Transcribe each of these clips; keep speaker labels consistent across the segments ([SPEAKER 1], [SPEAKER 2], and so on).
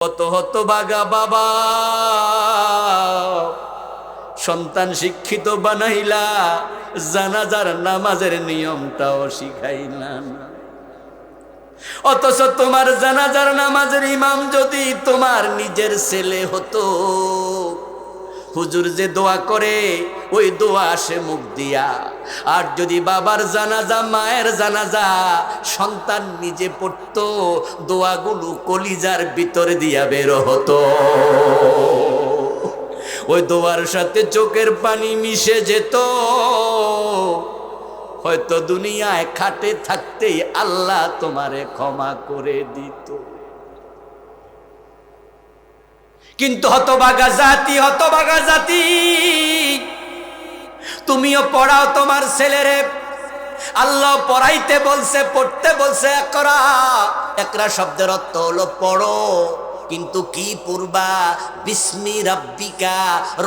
[SPEAKER 1] কত হতভাগা বাবা, সন্তান শিক্ষিত বানাইলা, জানাজার নামাজের নিয়মটাও শিখাইলা না। অথচ তোমার জানাজার নামাজের ইমাম যদি তোমার নিজের ছেলে হতো, হুজুর যে দোয়া করে ওই দোয়া আসে মুখ দিয়া। আর যদি বাবার জানাজা, মায়ের জানাজা সন্তান নিজে পড়তো, দোয়াগুলো কলিজার ভিতরে দিয়া বের হতো। ওই দোয়ার সাথে চোখের পানি মিশে যেত। হয়তো দুনিয়ায় খাটে থাকতেই আল্লাহ তোমারে ক্ষমা করে দিত। কিন্তু হতভাগা জাতি, হতভাগা জাতি, তুমিও পড়াও তোমার ছেলেরে। আল্লাহ পড়াইতে বলছে, পড়তে বলছে একরা। একরা শব্দের অর্থ হলো পড়ো, কিন্তু কি পড়বা? বিস্মি রাব্বিকা,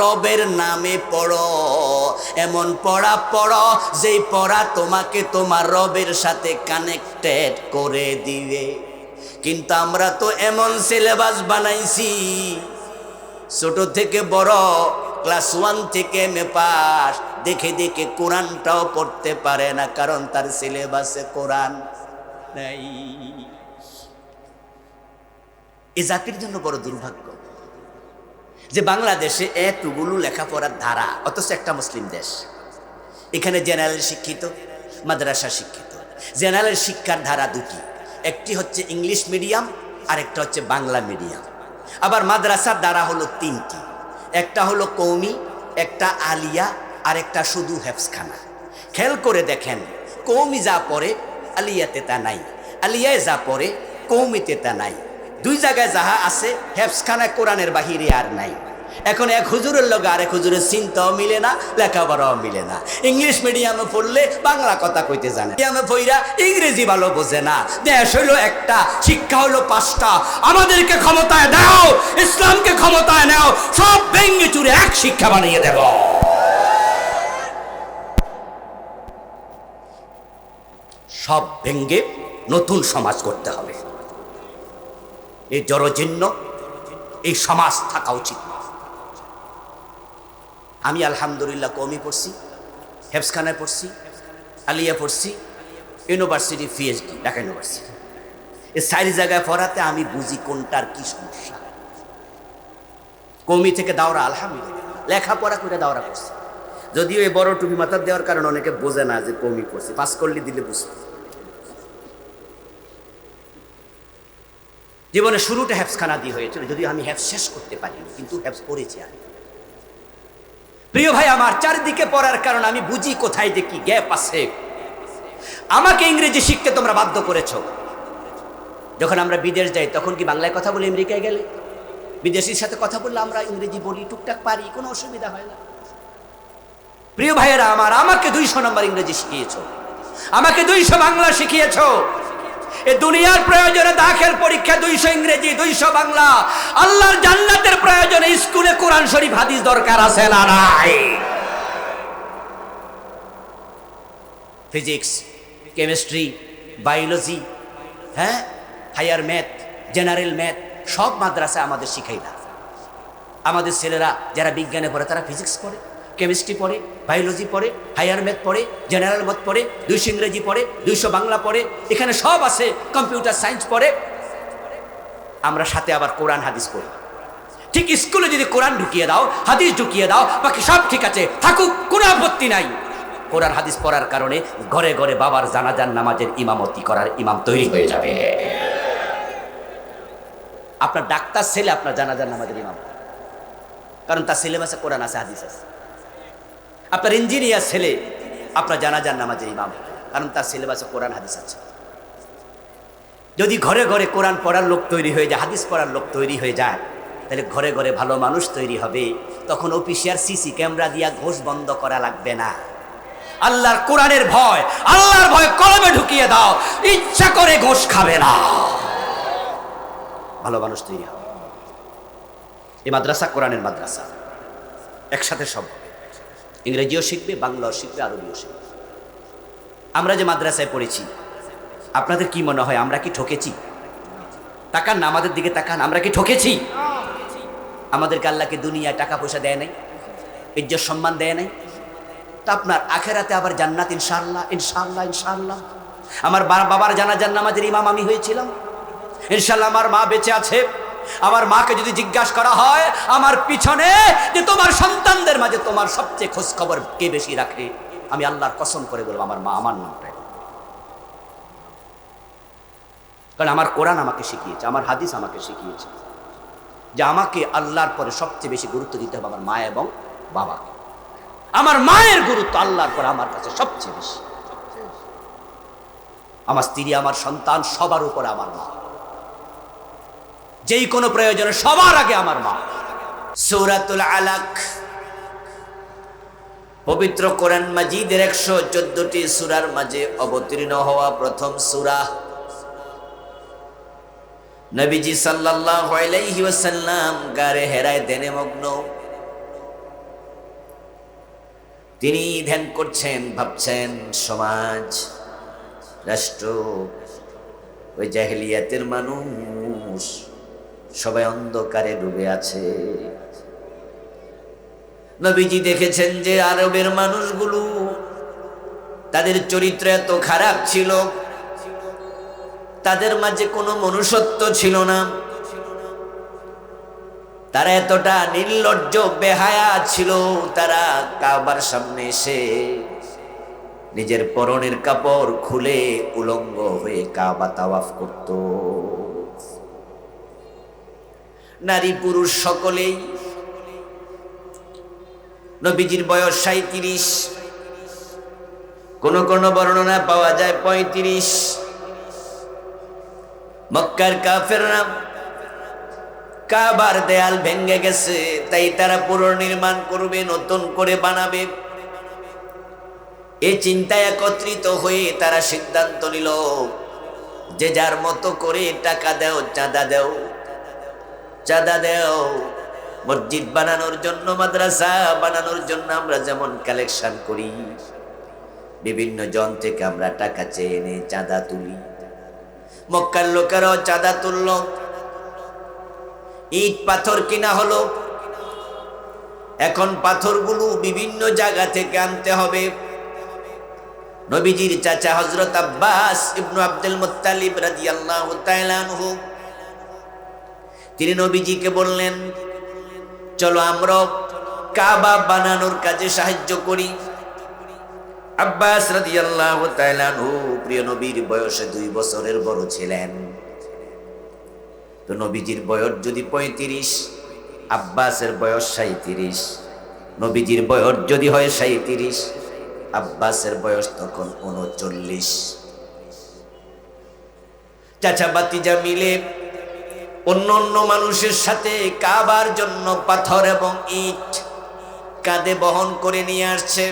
[SPEAKER 1] রবের নামে পড়ো। এমন পড়া পড়ো যেই পড়া তোমাকে তোমার রবের সাথে কানেক্টেড করে দিবে। কিন্তু আমরা তো এমন সিলেবাস বানাইছি, ছোট থেকে বড়, ক্লাস 1 থেকে এমএ পাস, দেখে দেখে কোরআনটাও পড়তে পারে না, কারণ তার সিলেবাসে কোরআন নাই। এই জাতির জন্য বড় দুর্ভাগ্য যে বাংলাদেশে এতগুলো লেখাপড়ার ধারা, অথচ একটা মুসলিম দেশ। এখানে জেনারেল শিক্ষিত, মাদ্রাসা শিক্ষিত। জেনারেল শিক্ষার ধারা দুটি, একটি হচ্ছে ইংলিশ মিডিয়াম আর একটা হচ্ছে বাংলা মিডিয়াম। আবার মাদ্রাসার দ্বারা হলো তিনটি, একটা হলো কওমি, একটা আলিয়া, আর একটা শুধু হেফজখানা। খেয়াল করে দেখেন, কওমি যা পড়ে আলিয়াতে তা নাই, আলিয়ায় যা পড়ে কওমিতে তা নাই। দুই জায়গায় যাহা আছে হেফজখানা কোরআনের বাহিরে আর নাই। এখন এক হুজুরের লগে আরেক হুজুরের চিন্তাও মিলে না, লেখাপড়াও মিলে না। ইংলিশ মিডিয়ামে পড়লে বাংলা কথা কইতে জানে, মিডিয়ামে পড়া ইংরেজি ভালো বোঝে না। দেশ হইলো একটা, শিক্ষা হইলো 5টা। আমাদেরকে ক্ষমতায় দাও, ইসলামকে ক্ষমতায় নাও, সব ভেঙে চুরে এক শিক্ষা বানিয়ে দেব। সব ভেঙে নতুন সমাজ করতে হবে। এই জড়জীর্ণ এই সমাজ থাকা উচিত। আমি আলহামদুলিল্লাহ কওমি পড়ছি, হেফজখানায় পড়ছি, আলিয়া পড়ছি, ইউনিভার্সিটি পিএইচডি, ঢাকা ইউনিভার্সিটি। এই 4 জায়গায় পড়াতে আমি বুঝি কোনটার কি সমস্যা। কওমি থেকে দাওরা, আলহামদুলিল্লাহ লেখাপড়া করে দাওরা করছি। যদিও এই বড় টুপি মাথার দেওয়ার কারণে অনেকে বোঝে না যে কওমি পড়ছি, পাস করলে দিলে বুঝতে। জীবনে শুরুটা হেফজখানা দিয়ে হয়েছিল, যদিও আমি হেফজ শেষ করতে পারিনি, কিন্তু হেফজ পড়েছি আমি। প্রিয় ভাই আমার, চারিদিকে পড়ার কারণে আমি বুঝি কোথায় যে কি গ্যাপ আছে। আমাকে ইংরেজি শিখতে তোমরা বাধ্য করেছো। যখন আমরা বিদেশ যাই তখন কি বাংলায় কথা বলি? আমেরিকায় গেলে বিদেশির সাথে কথা বললে আমরা ইংরেজি বলি, টুকটাক পারি, কোনো অসুবিধা হয় না। প্রিয় ভাইয়েরা আমার, আমাকে 200 নম্বর ইংরেজি শিখিয়েছো, আমাকে 200 বাংলা শিখিয়েছো। এই দুনিয়ার প্রয়োজনে দাখিল পরীক্ষা 200 ইংরেজি, 200 বাংলা। আল্লাহর জান্নাতের প্রয়োজনে স্কুলে কোরআন শরীফ হাদিস দরকার আছে না নাই? ফিজিক্স, কেমিস্ট্রি, বায়োলজি, হ্যাঁ, হায়ার ম্যাথ, জেনারেল ম্যাথ, সব মাদ্রাসায় আমাদের শিখাই না। আমাদের ছেলেরা যারা বিজ্ঞানে পড়ে তারা ফিজিক্স পড়ে, কেমিস্ট্রি পড়ে, বায়োলজি পড়ে, হায়ার ম্যাথ পড়ে, জেনারেল ম্যাথ পড়ে, 200 ইংরেজি পড়ে, 200 বাংলা পড়ে, এখানে সব আছে, কম্পিউটার সায়েন্স পড়ে। আমরা সাথে আবার কোরআন হাদিস পড়ি। ঠিক স্কুলে যদি কোরআন ঢুকিয়ে দাও, হাদিস ঢুকিয়ে দাও, বাকি সব ঠিক আছে, থাকুক, কোনো আপত্তি নাই। কোরআন হাদিস পড়ার কারণে ঘরে ঘরে বাবার জানাজার নামাজের ইমামতি করার ইমাম তৈরি হয়ে যাবে। আপনার ডাক্তার ছেলে আপনার জানাজার নামাজের ইমাম, কারণ তার সিলেবাসে কোরআন আছে, হাদিস আছে। আপনার ইঞ্জিনিয়ার ছেলে আপনার জানাজার নামাজের ইমাম, কারণ তার সিলেবাসে কোরআন হাদিস আছে। যদি ঘরে ঘরে কোরআন পড়ার লোক তৈরি হয়ে যায়, হাদিস পড়ার লোক তৈরি হয়ে যায়, তাহলে ঘরে ঘরে ভালো মানুষ তৈরি হবে। তখন অফিসিয়াল সিসি ক্যামেরা দিয়া ঘোষ বন্ধ করা লাগবে না। আল্লাহর কোরআনের ভয়, আল্লাহর ভয় কলমে ঢুকিয়ে দাও, ইচ্ছা করে ঘোষ খাবে না, ভালো মানুষ তৈরি হবে। এই মাদ্রাসা কোরআনের মাদ্রাসা, একসাথে সব হবে। ইংরেজিও শিখবে, বাংলাও শিখবে, আরবিও শিখবে। আমরা যে মাদ্রাসায় পড়েছি, আপনাদের কি মনে হয় আমরা কি ঠকেছি? তাকান না আমাদের দিকে, তাকান। আমরা কি ঠকেছি? আমাদেরকে আল্লাহকে দুনিয়ায় টাকা পয়সা দেয় নাই, ইজ্জত সম্মান দেয় নাই। তা আপনার আখেরাতে আবার জান্নাত ইনশাআল্লাহ, ইনশাআল্লাহ, ইনশাআল্লাহ। আমার বাবার জানাজার নামাজের ইমাম আমি হয়েছিলাম, ইনশাআল্লাহ। আমার মা বেঁচে আছে। আমার মাকে যদি জিজ্ঞাসা করা হয় আমার পিছনে যে তোমার সন্তানদের মাঝে তোমার সবচেয়ে খোঁজ খবর কে বেশি রাখে, আমি আল্লাহর কসম করে বলবো আমার মা, আমার নামটা। কারণ আমার কোরআন আমাকে শিখিয়েছে, আমার হাদিস আমাকে শিখিয়েছে যে আমাকে আল্লাহর পরে সবচেয়ে বেশি গুরুত্ব দিতে হবে আমার মা এবং বাবাকে। আমার মায়ের গুরুত্ব আল্লাহর পরে আমার কাছে সবচেয়ে বেশি। আমার স্ত্রী, আমার সন্তান, সবার উপরে আমার মা। যেই কোনো প্রয়োজনে সবার আগে আমার মা। সূরাতুল আলাক পবিত্র কোরআন মাজিদের 114টি সূরার মাঝে অবতীর্ণ হওয়া প্রথম সূরা। নবীজি সাল্লাল্লাহু আলাইহি ওয়াসাল্লাম গারে হেরায় ধ্যানে মগ্ন। তিনি ধ্যান করছেন, ভাবছেন সমাজ, রাষ্ট্র, ওই জাহেলিয়াতের মানুষ সবাই অন্ধকারে ডুবে আছে। নবীজি দেখেছেন যে আরবের মানুষগুলো তাদের চরিত্র এত খারাপ ছিল, তাদের মাঝে কোনো মনুষ্যত্ব ছিল না, তারা এতটা নির্লজ্জ বেহায়া ছিল। তারা কাবার সামনে এসে নিজের পরনের কাপড় খুলে উলঙ্গ হয়ে কাবা তাওয়াফ করত। নারী পুরুষ সকলেই। নবীজির বয়স 37, কোন কোন বর্ণনা পাওয়া যায় 35। মক্কার কাফেররা কাবার দেয়াল ভেঙে গেছে, তাই তারা পুনর্নির্মাণ করবে, নতুন করে বানাবে। এই চিন্তায় একত্রিত হয়ে তারা সিদ্ধান্ত নিল যে যার মতো করে টাকা দেও, চাঁদা দেও, চাঁদা দেও। মসজিদ বানানোর জন্য, মাদ্রাসা বানানোর জন্য আমরা যেমন কালেকশন করি, বিভিন্ন জন থেকে আমরা টাকা চেয়ে এনে চাঁদা তুলি। মক্কার লোকেরাও চাঁদা তুলল, ইট পাথর কিনা হলো। এখন পাথরগুলো বিভিন্ন জায়গা থেকে আনতে হবে। নবীজির চাচা হযরত আব্বাস ইবনে আব্দুল মুত্তালিব রাদিয়াল্লাহু তাআলা আনহু, তিনি নবীজিকে বললেন, চলো আমরা কাবা বানানোর কাজে সাহায্য করি। আব্বাস রাদিয়াল্লাহু তাআলা আনহু প্রিয় নবীর বয়সে 2 বছরের বড় ছিলেন। তো নবীজির বয়স যদি 35, আব্বাসের বয়স 37, নবীজির বয়স যদি হয় 37, আব্বাসের বয়স তখন 39। চাচা ভাতিজা মিলে অন্য অন্য মানুষের সাথে কাবার জন্য পাথর এবং ইট কাঁধে বহন করে নিয়ে আসছে।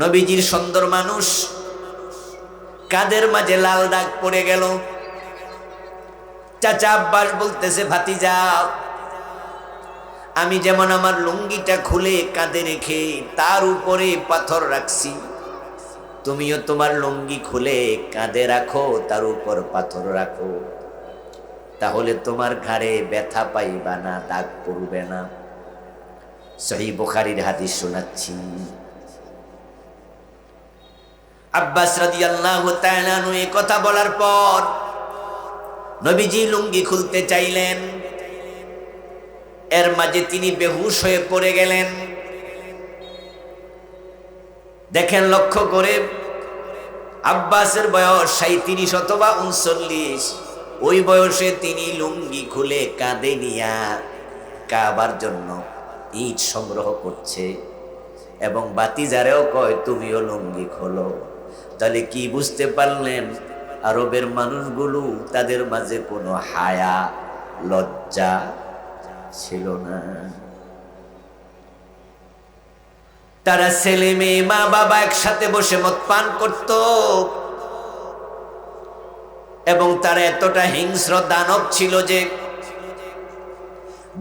[SPEAKER 1] নবীজির সুন্দর মানুষ, কাঁধের মাঝে লাল দাগ পড়ে গেল। চাচা আব্বাস বলতেছে, ভাতিজা, আমি যেমন আমার লুঙ্গিটা খুলে কাঁধে রেখে তার উপরে পাথর রাখছি, তুমিও তোমার লুঙ্গি খুলে কাঁধে রাখো, তার উপর পাথর রাখো, তাহলে তোমার ঘাড়ে ব্যথা পাইবা না, দাগ পড়বে না। সহিহ বুখারীর হাদিস শোনাচ্ছি। আব্বাস রাদিয়াল্লাহু তাআলা আনহু এই কথা বলার পর নবীজি লুঙ্গি খুলতে চাইলেন, এর মাঝে তিনি বেহুশ হয়ে পড়ে গেলেন। দেখেন লক্ষ্য করে, আব্বাসের বয়স 37 অথবা 39। ওই বয়সে তিনি লুঙ্গি খুলে কাঁধে নিয়া কাবার জন্য ইট সংগ্রহ করছে এবং বাতিজারেও কয় তুমিও লুঙ্গি খোলো। তাহলে কি বুঝতে পারলেন? আরবের মানুষগুলো তাদের মাঝে কোনো হায়া লজ্জা ছিল না। তারা ছেলে মেয়ে মা বাবা একসাথে বসে মদ পান করত এবং তারা এতটা হিংস্র দানব ছিল যে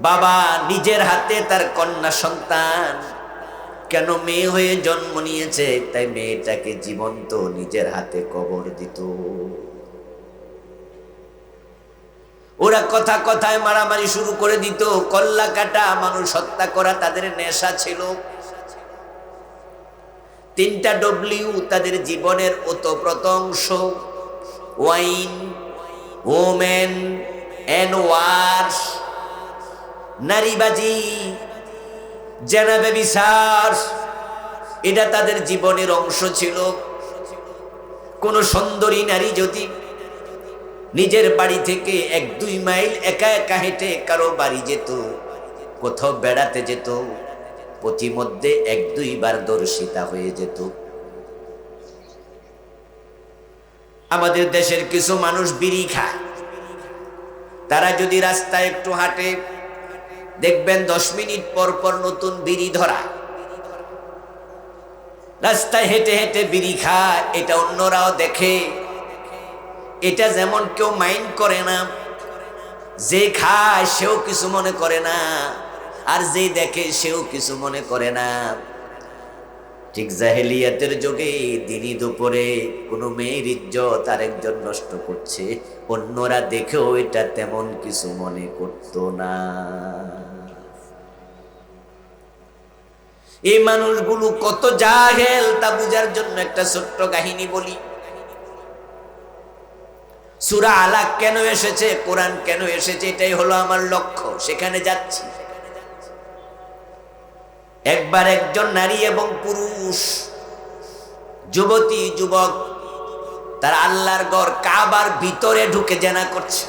[SPEAKER 1] বাবা নিজের হাতে তার কন্যা সন্তান, কেন মেয়ে হয়ে জন্ম নিয়েছে তাই মেয়েটাকে জীবন্ত নিজের হাতে কবর দিত। ওরা কথা কথায় মারামারি শুরু করে দিত, কল্লা কাটা, মানুষ হত্যা করা তাদের নেশা ছিল। 3টা ডব্লিউ তাদের জীবনের ওতপ্রোত অংশ, ওয়াইন, ওমেন এন্ড ওয়ার্স, নারীবাজি, জেনা ব্যভিচার, এটা তাদের জীবনের অংশ ছিল। কোন সুন্দরী নারী যদি নিজের বাড়ি থেকে 1-2 মাইল একা একা হেঁটে কারো বাড়ি যেত, কোথাও বেড়াতে যেত, পথিমধ্যে 1-2 বার দর্শিতা হয়ে যেত। আমাদের দেশের কিছু মানুষ বিড়ি খায়, তারা যদি রাস্তায় একটু হাঁটে দেখবেন 10 মিনিট পর পর নতুন বিড়ি ধরা। রাস্তায় হেঁটে হেঁটে বিড়ি খায়, এটা অন্যরাও দেখে। এটা যেমন কেউ মাইন্ড করে না, যে খায় সেও কিছু মনে করে না, আর যে দেখে সেও কিছু মনে করে না। ঠিক জাহেলিয়াতের যুগে দিনই দুপুরে কোনো মেয়ের ইজ্জত আরেকজন নষ্ট করছে, অন্যরা দেখেও এটা তেমন কিছু মনে করতো না। এই মানুষগুলো কত জাহেল তা বুঝার জন্য একটা ছোট্ট কাহিনী বলি। সূরা আলাক কেন এসেছে, কোরআন কেন এসেছে, এটাই হলো আমার লক্ষ্য, সেখানে যাচ্ছি। একবার একজন নারী এবং পুরুষ, যুবতী যুবক, তারা আল্লাহর ঘর কাবার ভিতরে ঢুকে জেনা করছে।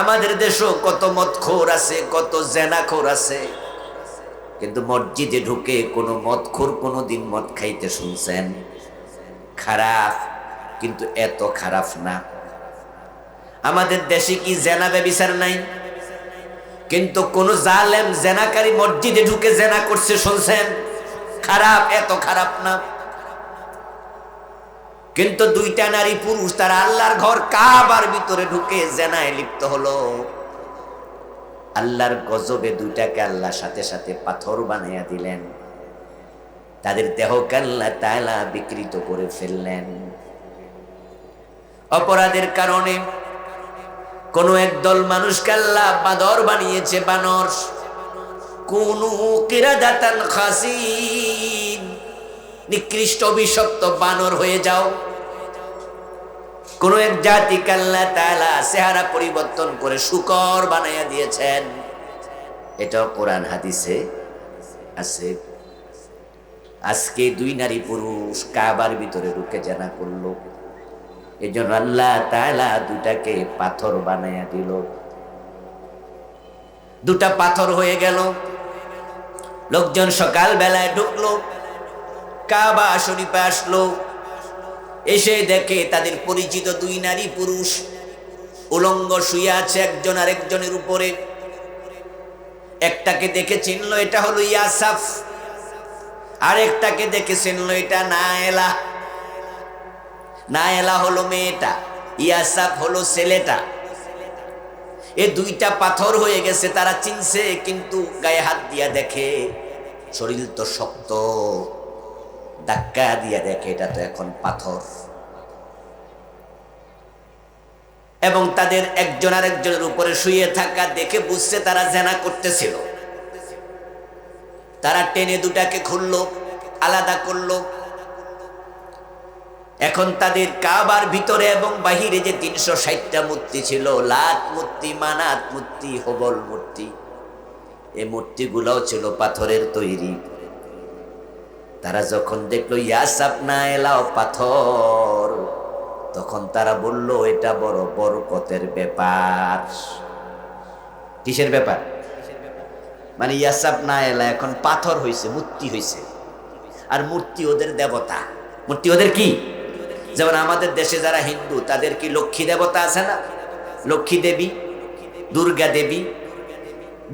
[SPEAKER 1] আমাদের দেশেও কত মদখোর আছে, কত জেনাখোর আছে, কিন্তু মসজিদে ঢুকে কোনো মদখোর কোনোদিন মদ খাইতে শুনছেন? খারাপ, কিন্তু এত খারাপ না। আমাদের দেশে কি জেনা ব্যভিচার নাই? কিন্তু কোন জালেম জেনাকারী মসজিদে ঢুকে জেনা করছে শুনছেন? খারাপ, এত খারাপ না। কিন্তু 2টা নারী পুরুষ তারা আল্লাহর ঘর কাবার ভিতরে ঢুকে জেনায় লিপ্ত হলো। আল্লাহর গজবে 2টাকে আল্লাহ সাথে সাথে পাথর বানাইয়া দিলেন, তাদের দেহকে আল্লাহ তাআলা বিকৃত করে ফেললেন। অপরাধের কারণে কোন একদল মানুষকে আল্লাহ বাদর বানিয়েছে, বানর। কুনু কিরাদাতান খাসিন, নিকৃষ্ট অভিশপ্ত বানর হয়ে যাও। কোন এক জাতিকে আল্লাহ তাআলা চেহারা পরিবর্তন করে শূকর বানাইয়া দিয়েছেন। এটাও কোরআন হাদিসে আছে। আজকে 2 নারী পুরুষ কাবার ভিতরে ঢুকে জানা করলো, এজন্য আল্লাহ তাআলা 2টাকে পাথর বানাইয়া দিল। 2টা পাথর হয়ে গেল। লোকজন সকাল বেলায় ঢুকলো, কাবা শরীফে আসলো, এসে দেখে তাদের পরিচিত 2 নারী পুরুষ উলঙ্গ শুয়ে আছে একজন আরেকজনের উপরে। একটাকে দেখে চিনল এটা হলো ইয়াসাফ, আরেকটাকে দেখে চিনল এটা নায়েলা। নায়েলা হলো মেয়েটা, ইয়াসাফ হলো ছেলেটা। এই 2টা পাথর হয়ে গেছে, তারা চিনছে, কিন্তু গায়ে হাত দিয়া দেখে শরীর তো শক্ত, ধাক্কা দিয়া দেখে এটা তো এখন পাথর। এবং তাদের একজন আরেকজনের উপরে শুয়ে থাকা দেখে বুঝছে তারা জেনা করতেছিল। তারা টেনে 2টাকে খুললো, আলাদা করলো। এখন তাদের কাবার ভিতরে এবং বাহিরে যে 360টা মূর্তি ছিল, লাত মূর্তি, মানাত মূর্তি, হবল মূর্তি, এই মূর্তিগুলোও ছিল পাথরের তৈরি। তারা যখন দেখলো ইয়াসাফ নায়েলাও পাথর, তখন তারা বলল এটা বড় বরকতের ব্যাপার। কিসের ব্যাপার? মানে ইয়াসাফ নায়েলা এখন পাথর হইছে, মূর্তি হইছে। আর মূর্তি ওদের দেবতা। মূর্তি ওদের কি? যেমন আমাদের দেশে যারা হিন্দু, তাদের কি লক্ষ্মী দেবতা আছে না? লক্ষ্মী দেবী, দুর্গা দেবী।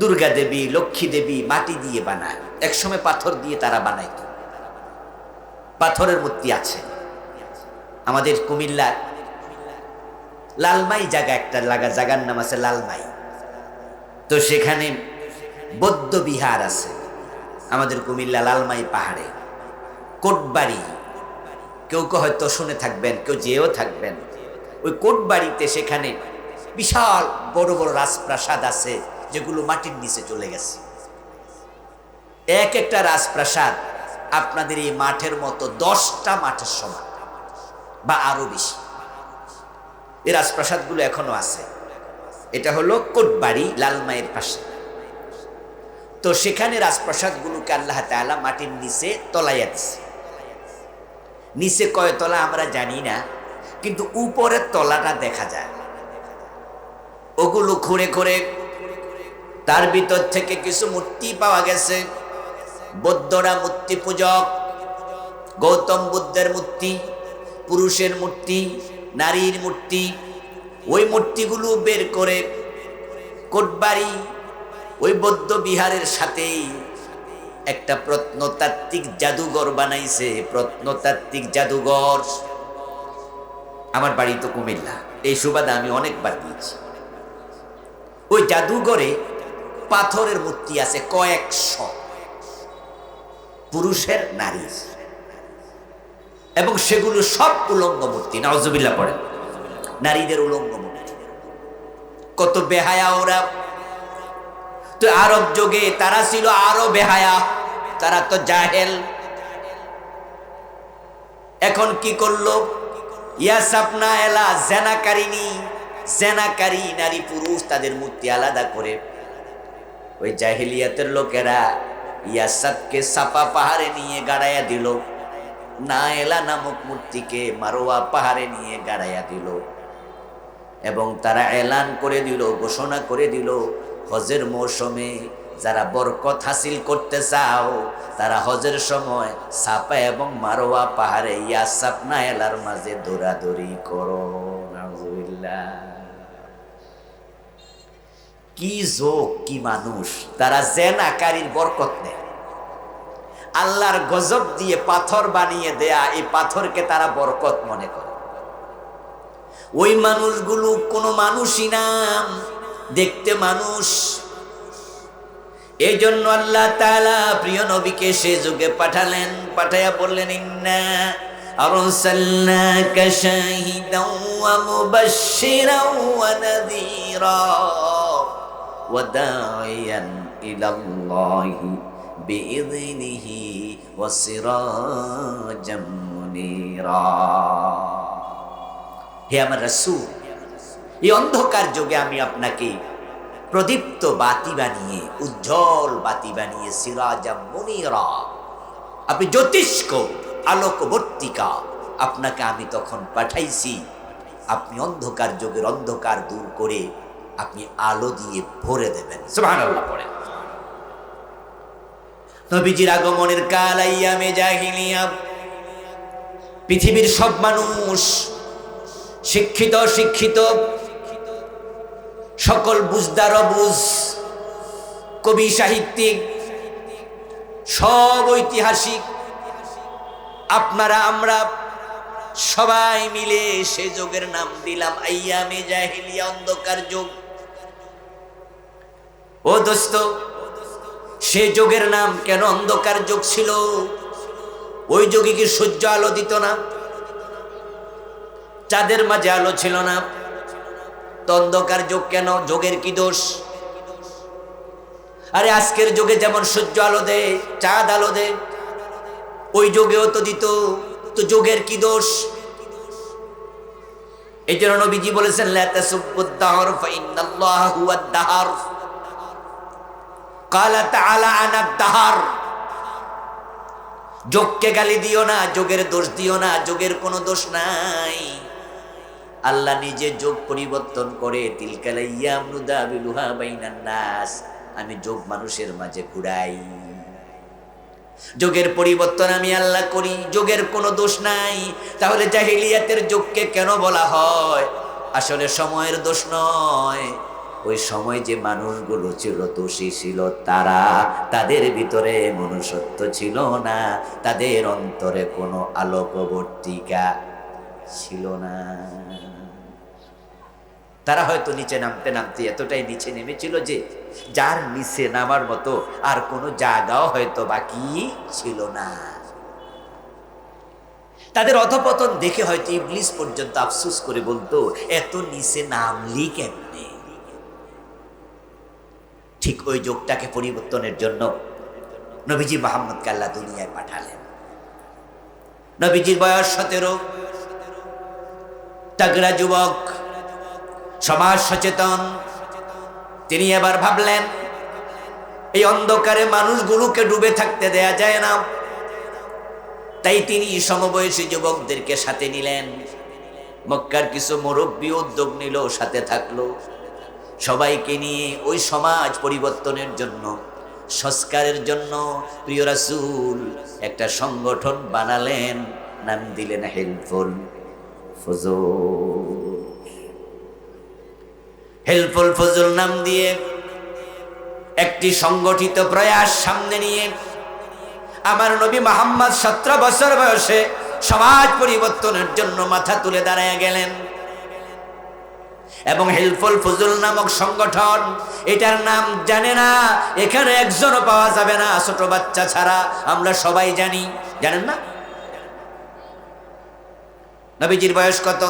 [SPEAKER 1] দুর্গা দেবী, লক্ষ্মী দেবী মাটি দিয়ে বানায়, একসময় পাথর দিয়ে তারা বানাইত। পাথরের মূর্তি আছে। আমাদের কুমিল্লার লালমাই জায়গা, একটা জায়গার নাম আছে লালমাই। তো সেখানে বৌদ্ধ বিহার আছে আমাদের কুমিল্লা লালমাই পাহাড়ে। কোটবাড়ি, কেউ কেউ হয়তো শুনে থাকবেন, কেউ যেও থাকবেন। ওই কোটবাড়িতে সেখানে বিশাল বড় বড় রাজপ্রাসাদ আছে, যেগুলো মাটির নিচে চলে গেছে। এক একটা রাজপ্রাসাদ আপনাদের এই মাঠের মতো 10টা মাঠের সমান বা আরো বেশি। এই রাজপ্রাসাদগুলো এখনো আছে। এটা হলো কোটবাড়ি, লালমাইয়ের পাশে। তো সেখানে রাজপ্রাসাদগুলোকে আল্লাহ তাআলা মাটির নিচে তলাইয়া দিছে। নিচে কয় তলা আমরা জানি না, কিন্তু উপরের তলাটা দেখা যায়। ওগুলো খুঁড়ে খুঁড়ে তার ভিতর থেকে কিছু মূর্তি পাওয়া গেছে। বৌদ্ধরা মূর্তি পূজক, গৌতম বুদ্ধের মূর্তি, পুরুষের মূর্তি, নারীর মূর্তি। ওই মূর্তিগুলো বের করে কোটবাড়ি ওই বৌদ্ধ বিহারের সাথেই একটা প্রত্নতাত্ত্বিক জাদুঘর বানাইছে। প্রত্নতাত্ত্বিক জাদুঘর। আমার বাড়ি তো কুমিল্লা, এই সুবাদে আমি অনেকবার গিয়েছি। ওই জাদুঘরে পাথরের মূর্তি আছে কয়েকশো, পুরুষের, নারীর, এবং সেগুলো সব উলঙ্গ মূর্তি। নাউজুবিল্লাহ পড়েন। নারীদের উলঙ্গ মূর্তি। কত বেহায়া ওরা! তো আরব যুগে তারা ছিল আরো বেহায়া, তারা তো জাহেল। এখন কি করলো? ইয়াসাবনা এলা জেনাকারিনী, জেনাকারী নারী পুরুষ তাদের মূর্তি আলাদা করে ওই জাহেলিয়াতের লোকেরা ইয়াসাবকে সাপা পাহাড়ে নিয়ে গাড়াইয়া দিল, নায়েলা নামক মূর্তিকে মারোয়া পাহাড়ে নিয়ে গাড়াইয়া দিল। এবং তারা এলান করে দিল, ঘোষণা করে দিল, হজের মৌসুমে যারা বরকত হাসিল করতে চাও তারা হজের সময় সাপা এবং মারোয়া পাহাড়ে ইয়াসাব নায়েলার মাঝে দৌড়াদৌড়ি করো। নাউজুবিল্লাহ। কি যোগ, কি মানুষ! তারা জেনাকারীর বরকত নেয়। আল্লাহর গজব দিয়ে পাথর বানিয়ে দেয়া এই পাথরকে তারা বরকত মনে করে। ওই মানুষগুলো কোনো মানুষই না, দেখতে মানুষ। এই জন্য আল্লাহ তাআলা প্রিয় নবীকে সে যুগে পাঠালেন। পাঠাইয়া বললেন, ইন্না আরসালনাকা শাহিদাও ওয়া মুবাশশিরাও ওয়া নাযীরা ওয়া দাঈয়ান ইলাল্লাহি বিইযনিহি ওয়া সিরাজাম মুনীরা। হে আমার রাসূল, এই অন্ধকার যুগে আমি আপনাকে প্রদীপ্ত বাতি বানিয়ে, উজ্জ্বল বাতি বানিয়ে, সিরাজাম মুনীরা, আপনি জ্যোতিষ্ক আলোকবর্তিকা, আপনাকে আমি তখন পাঠাইছি। আপনি অন্ধকার যুগের অন্ধকার দূর করে আপনি আলো দিয়ে ভরে দেবেন। সুবহানাল্লাহ পড়ে। নবীজির আগমনের কাল আইয়ামে জাহিলিয়া, পৃথিবীর সব মানুষ, শিক্ষিত শিক্ষিত, সকল বুঝদার অবুঝ, কবি সাহিত্যিক, সব ঐতিহাসিক, আপনারা আমরা সবাই মিলে সে যুগের নাম দিলাম আইয়ামে জাহিলিয়া, অন্ধকার যুগ। ও দোস্ত, সে যুগের নাম কেন অন্ধকার যুগ ছিল? ওই যুগে কি সূর্য আলো দিত না? চাঁদের মাঝে আলো ছিল না? তো অন্ধকার যুগ কেন? যোগের কি দোষ? আরে আজকের যুগে যেমন সূর্য আলো দেয়, চাঁদ আলো দেয়, ওই যুগেও তো দিত, তো যোগের কি দোষ? এই জন্য নবীজি বলেছেন, লা তাসুব্বুদ দাহর ফাইন্নাল্লাহা হুয়াদ দাহর। ক্বালা তাআলা আনাদ দাহর। যোগকে গালি দিও না, যোগের দোষ দিও না, যোগের কোনো দোষ নাই। আল্লাহ নিজে যোগ পরিবর্তন করে। তিলকাল আইয়াম নুদাবিলুহা বাইনান নাস, আমি যোগ মানুষের মাঝে ঘুরাই। যোগের পরিবর্তন আমি আল্লাহ করি, যোগের কোনো দোষ নাই। তাহলে জাহিলিয়াতের যোগকে কেন বলা হয়? আসলে সময়ের দোষ নয়। ওই সময় যে মানুষগুলো ছিল দোষী ছিল, তাদের ভিতরে মনুষ্যত্ব ছিল না, তাদের অন্তরে কোনো আলোকবর্তিকা ছিল না। তারা হয়তো নিচে নামতে নামতে এতটাই নিচে নেমেছিল যে যার নিচে নামার মতো আর কোনো জায়গাও হয়তো বাকি ছিল না। তাদের অধপতন দেখে হয়তো ইবলিস পর্যন্ত আফসোস করে বলতো, এত নিচে নামলি কেমনে? ঠিক ওই যোগটাকে পরিবর্তনের জন্য নবীজি মুহাম্মদকে আল্লাহ দুনিয়ায় পাঠালেন। নবীজির বয়স 17, তাগড়া যুবক, সমাজ সচেতন। তিনি এবার ভাবলেন, এই অন্ধকারে মানুষগুলোকে ডুবে থাকতে দেয়া যায় না। তাই তিনি সমবয়সী যুবকদেরকে সাথে নিলেন। মক্কার কিছু মুরব্বী উদ্যোগ নিল, সাথে থাকলো। সবাইকে নিয়ে ওই সমাজ পরিবর্তনের জন্য, সংস্কারের জন্য প্রিয় রাসূল একটা সংগঠন বানালেন, নাম দিলেন হেল্পফুল ফজল। হেল্পফুল ফজল নাম দিয়ে একটি সংগঠিত প্রয়াস সামনে নিয়ে আমার নবী মুহাম্মদ 17 বছর বয়সে সমাজ পরিবর্তনের জন্য মাথা তুলে দাঁড়ায় গেলেন। এবং হেল্পফুল ফজল নামক সংগঠন, এটার নাম জানে না, এখানে একজনও পাওয়া যাবে না ছোট বাচ্চা ছাড়া, আমরা সবাই জানি। জানেন না নবীজির বয়স কত?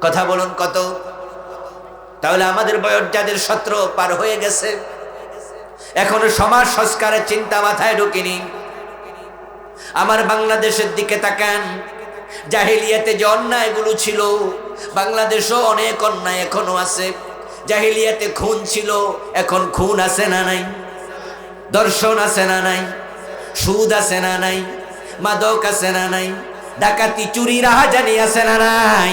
[SPEAKER 1] কথা বলুন কত? তাহলে আমাদের বয়স যাদের 17 পার হয়ে গেছে, এখনো সমাজ সংস্কারের চিন্তা মাথায় ঢুকেনি। আমার বাংলাদেশের দিকে তাকান, জাহিলিয়াতে যে অন্যায়গুলো ছিল, বাংলাদেশও অনেক অন্যায় এখনো আছে। জাহিলিয়াতে খুন ছিল, এখন খুন আছে না নাই? দর্শন আছে না নাই? সুদ আছে না নাই? মাদক আছে না নাই? ডাকাতি চুরি রাহাজানি আছে না নাই?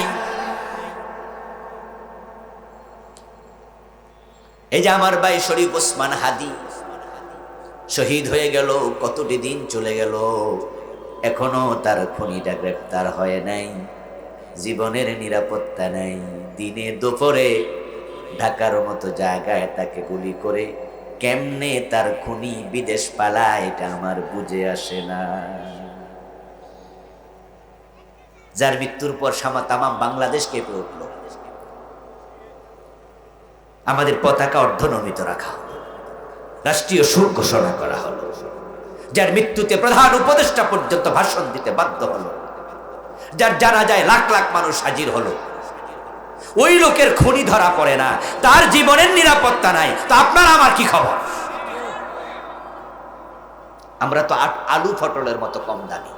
[SPEAKER 1] এই যে আমার ভাই শরীফ ওসমান হাদি শহীদ হয়ে গেল, কতটি দিন চলে গেল, এখনো তার খুনিটা গ্রেফতার হয় নাই। জীবনের নিরাপত্তা নাই। দিনে দুপুরে ঢাকার মতো জায়গায় তাকে গুলি করে কেমনে তার খুনি বিদেশ পালায়, এটা আমার বুঝে আসে না। যার মৃত্যুর পর তামাম বাংলাদেশ কেঁপে উঠল। আমাদের পতাকা অর্ধনমিত রাখা হলো, রাষ্ট্রীয় শোক ঘোষণা করা হলো। যার মৃত্যুতে প্রধান উপদেষ্টা পর্যন্ত ভাষণ দিতে বাধ্য হলো, যার জানাজায় লাখ লাখ মানুষ হাজির হলো, ওই লোকের খুনি ধরা পড়ে না, তার জীবনের নিরাপত্তা নাই। তো আপনার আমার কি খবর? আমরা তো আলু পটলের মতো কম দামি।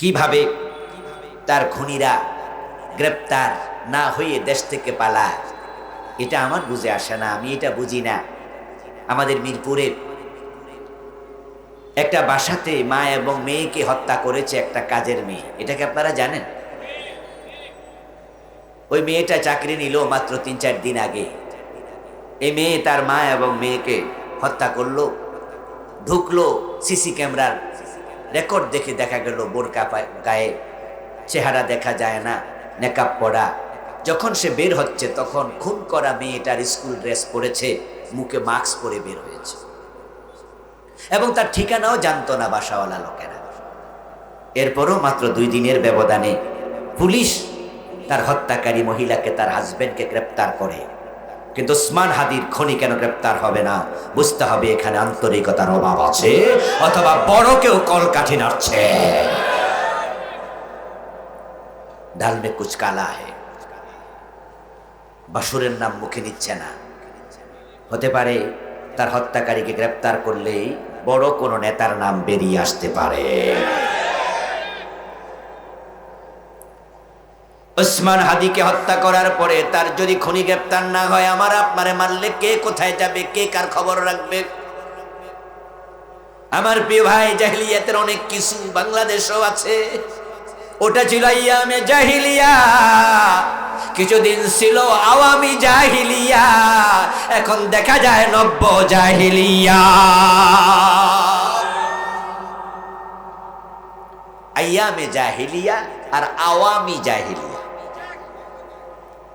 [SPEAKER 1] কিভাবে তার খুনিরা গ্রেপ্তার না হয়ে দেশ থেকে পালায়, এটা আমার বুঝে আসে না, আমি এটা বুঝি না। আমাদের মিরপুরে একটা বাসাতে মা এবং মেয়েকে হত্যা করেছে একটা কাজের মেয়ে, এটাকে আপনারা জানেন? ওই মেয়েটা চাকরি নিল মাত্র 3-4 দিন আগে। এই মেয়ে তার মা এবং মেয়েকে হত্যা করলো, ঢুকলো, সিসি ক্যামেরার রেকর্ড দেখে দেখা গেল বোরকা গায়ে, চেহারা দেখা যায় না, নেকাব পরা। যখন সে বের হচ্ছে তখন খুন করা মেয়েটার স্কুল ড্রেস পরেছে, মুখে মাস্ক পরে বের হয়েছে, এবং তার ঠিকানাও জানতো না বাসাওয়ালা লোকেরা। এরপরও মাত্র 2 দিনের ব্যবধানে পুলিশ তার হত্যাকারী মহিলাকে, তার হাজবেন্ডকে গ্রেপ্তার করে। কিন্তু ওসমান হাদির খনি কেন গ্রেপ্তার হবে না? বুঝতে হবে এখানে আন্তরিকতার অভাব আছে, অথবা বড় কেউ কলকাঠি নাড়ছে। ডাল মে কুছ কালা হে, বাসুরের নাম মুখে নিচ্ছে না। হতে পারে তার হত্যাকারীকে গ্রেপ্তার করলেই বড় কোনো নেতার নাম বেরিয়ে আসতে পারে। ওসমান হাদিকে হত্যা করার পরে তার যদি খুনি গ্রেপ্তার না হয়, আমার আপনারে মারলে কে কোথায় যাবে, কে কার খবর রাখবে? আমার প্রিয় ভাই, জাহিলিয়াতের অনেক কিছু বাংলাদেশও আছে। ওটা ছিল আইয়ামে জাহিলিয়া, কিছুদিন ছিল আওয়ামী জাহিলিয়া, এখন দেখা যায় নব্য জাহিলিয়া। আইয়ামে জাহিলিয়া আর আওয়ামী জাহিলিয়া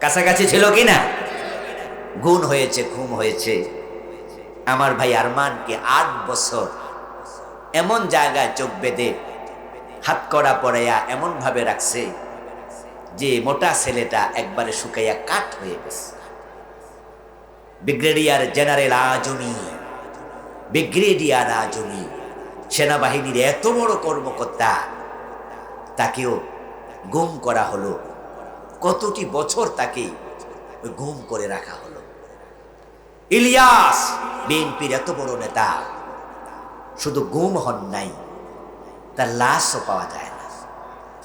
[SPEAKER 1] কাছাকাছি ছিল কিনা? গুণ হয়েছে, ঘুম হয়েছে। আমার ভাই আরমানকে 8 বছর এমন জায়গায় চোখ বেঁধে হাত কড়া পড়াইয়া এমন ভাবে রাখছে যে মোটা ছেলেটা একবারে শুকাইয়া কাঠ হয়ে গেছে। Brigadier general Azmi, brigadier Azmi সেনাবাহিনীর এত বড় কর্মকর্তা, তাকেও গুম করা হলো। কতটি বছর তাকে গুম করে রাখা হলো। ইলিয়াস বিএনপির এত বড় নেতা, শুধু গুম হন নাই, তার লাশও পাওয়া যায় না,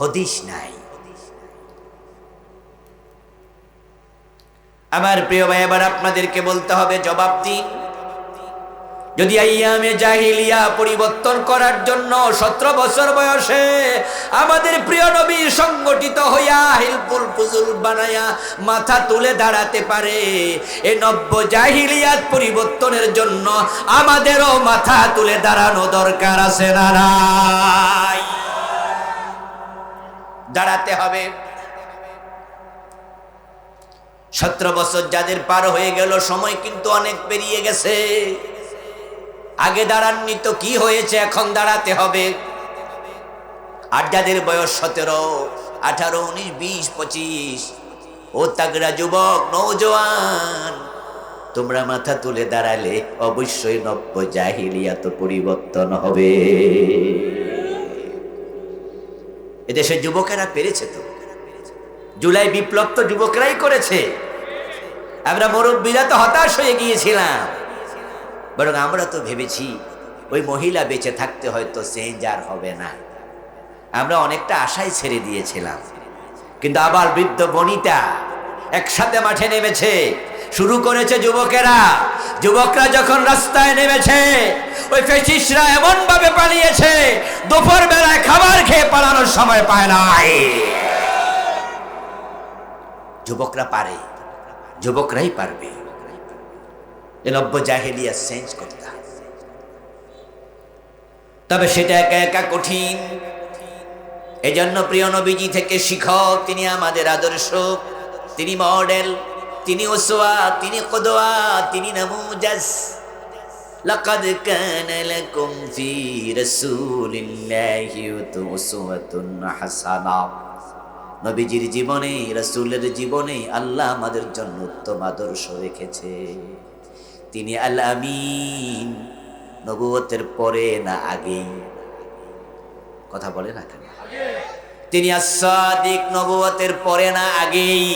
[SPEAKER 1] হদিস নাই। আমার প্রিয় ভাই, এবার আপনাদেরকে বলতে হবে, জবাব দিন। যদি আইয়ামে জাহিলিয়া পরিবর্তন করার জন্য 17 বছর বয়সে আমাদের প্রিয় নবী সংগঠিত হইয়া হিলফুল ফুজুল বানায়া মাথা তুলে দাঁড়াতে পারে, এই নব্য জাহিলিয়াত পরিবর্তনের জন্য আমাদেরও মাথা তুলে দাঁড়ানো দরকার আছে না নাই? দাঁড়াতে হবে। 17 বছর যাদের পার হয়ে গেল, সময় কিন্তু অনেক পেরিয়ে গেছে। আগে দাঁড়াননি তো কি হয়েছে, এখন দাঁড়াতে হবে। আর যাদের বয়স 17, 18, 19, 20, 25, ও তাগড়া যুবক নওজোয়ান, তোমরা মাথা তুলে দাঁড়ালে অবশ্যই নব্য জাহিলিয়াত পরিবর্তন হবে। এদেশের যুবকেরা পেরেছে তো। জুলাই বিপ্লব তো যুবকরাই করেছে। আমরা মুরব্বীরা তো হতাশ হয়ে গিয়েছিলাম, বরং আমরা তো ভেবেছি ওই মহিলা বেঁচে থাকতে হয়তো চেঞ্জ আর হবে না। আমরা অনেকটা আশাই ছেড়ে দিয়েছিলাম, কিন্তু আবার বৃদ্ধ বনিতা একসাথে মাঠে নেমেছে। শুরু করেছে যুবকেরা। যুবকরা যখন রাস্তায় নেমেছে, ওই ফ্যাসিস্টরা এমন ভাবে পালিয়েছে, দুপুর বেলায় খাবার খেয়ে পালানোর সময় পায় নাই। যুবকরা পারে, যুবকরাই পারবে। নব্য জাহেলিয়া চেঞ্জ করতে হবে, তবে সেটা একা একা কঠিন। এজন্য প্রিয় নবীজি থেকে শিখো, তিনি আমাদের আদর্শ, তিনি মডেল, তিনি উসওয়া, তিনি কুদওয়া, তিনি নামুজাজ। লাকাদ কানা লাকুম ফি রাসূলিল্লাহি উসওয়াতুন হাসানা। নবীজির জীবনে, রাসূলের জীবনে আল্লাহ আমাদের জন্য উত্তম আদর্শ রেখেছে। তিনি আল আমিন, নবুয়তের পরে না আগেই? কথা বলে না কেন? তিনি as-সাদিক, নবুয়তের পরে না আগেই?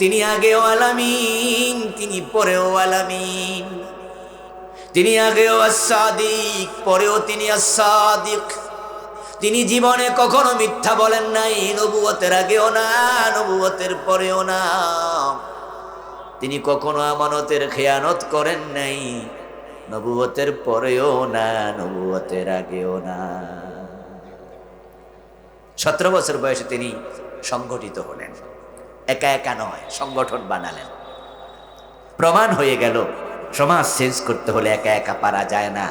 [SPEAKER 1] তিনি আগেও আল আমিন, তিনি পরেও আল আমিন। তিনি আগেও as-সাদিক, পরেও তিনি as-সাদিক। তিনি জীবনে কখনো মিথ্যা বলেন নাই, নবুয়তের আগেও না, নবুয়তের পরেও না। তিনি কখনো আমানতের খেয়ানত করেন নাই, নবুয়তের পরেও না, নবুয়তের আগেও না। 17 বছর বয়সে তিনি সংগঠিত হলেন, একা একা নয়, সংগঠন বানালেন। প্রমাণ হয়ে গেল, সমাজ চেঞ্জ করতে হলে একা একা পারা যায় না।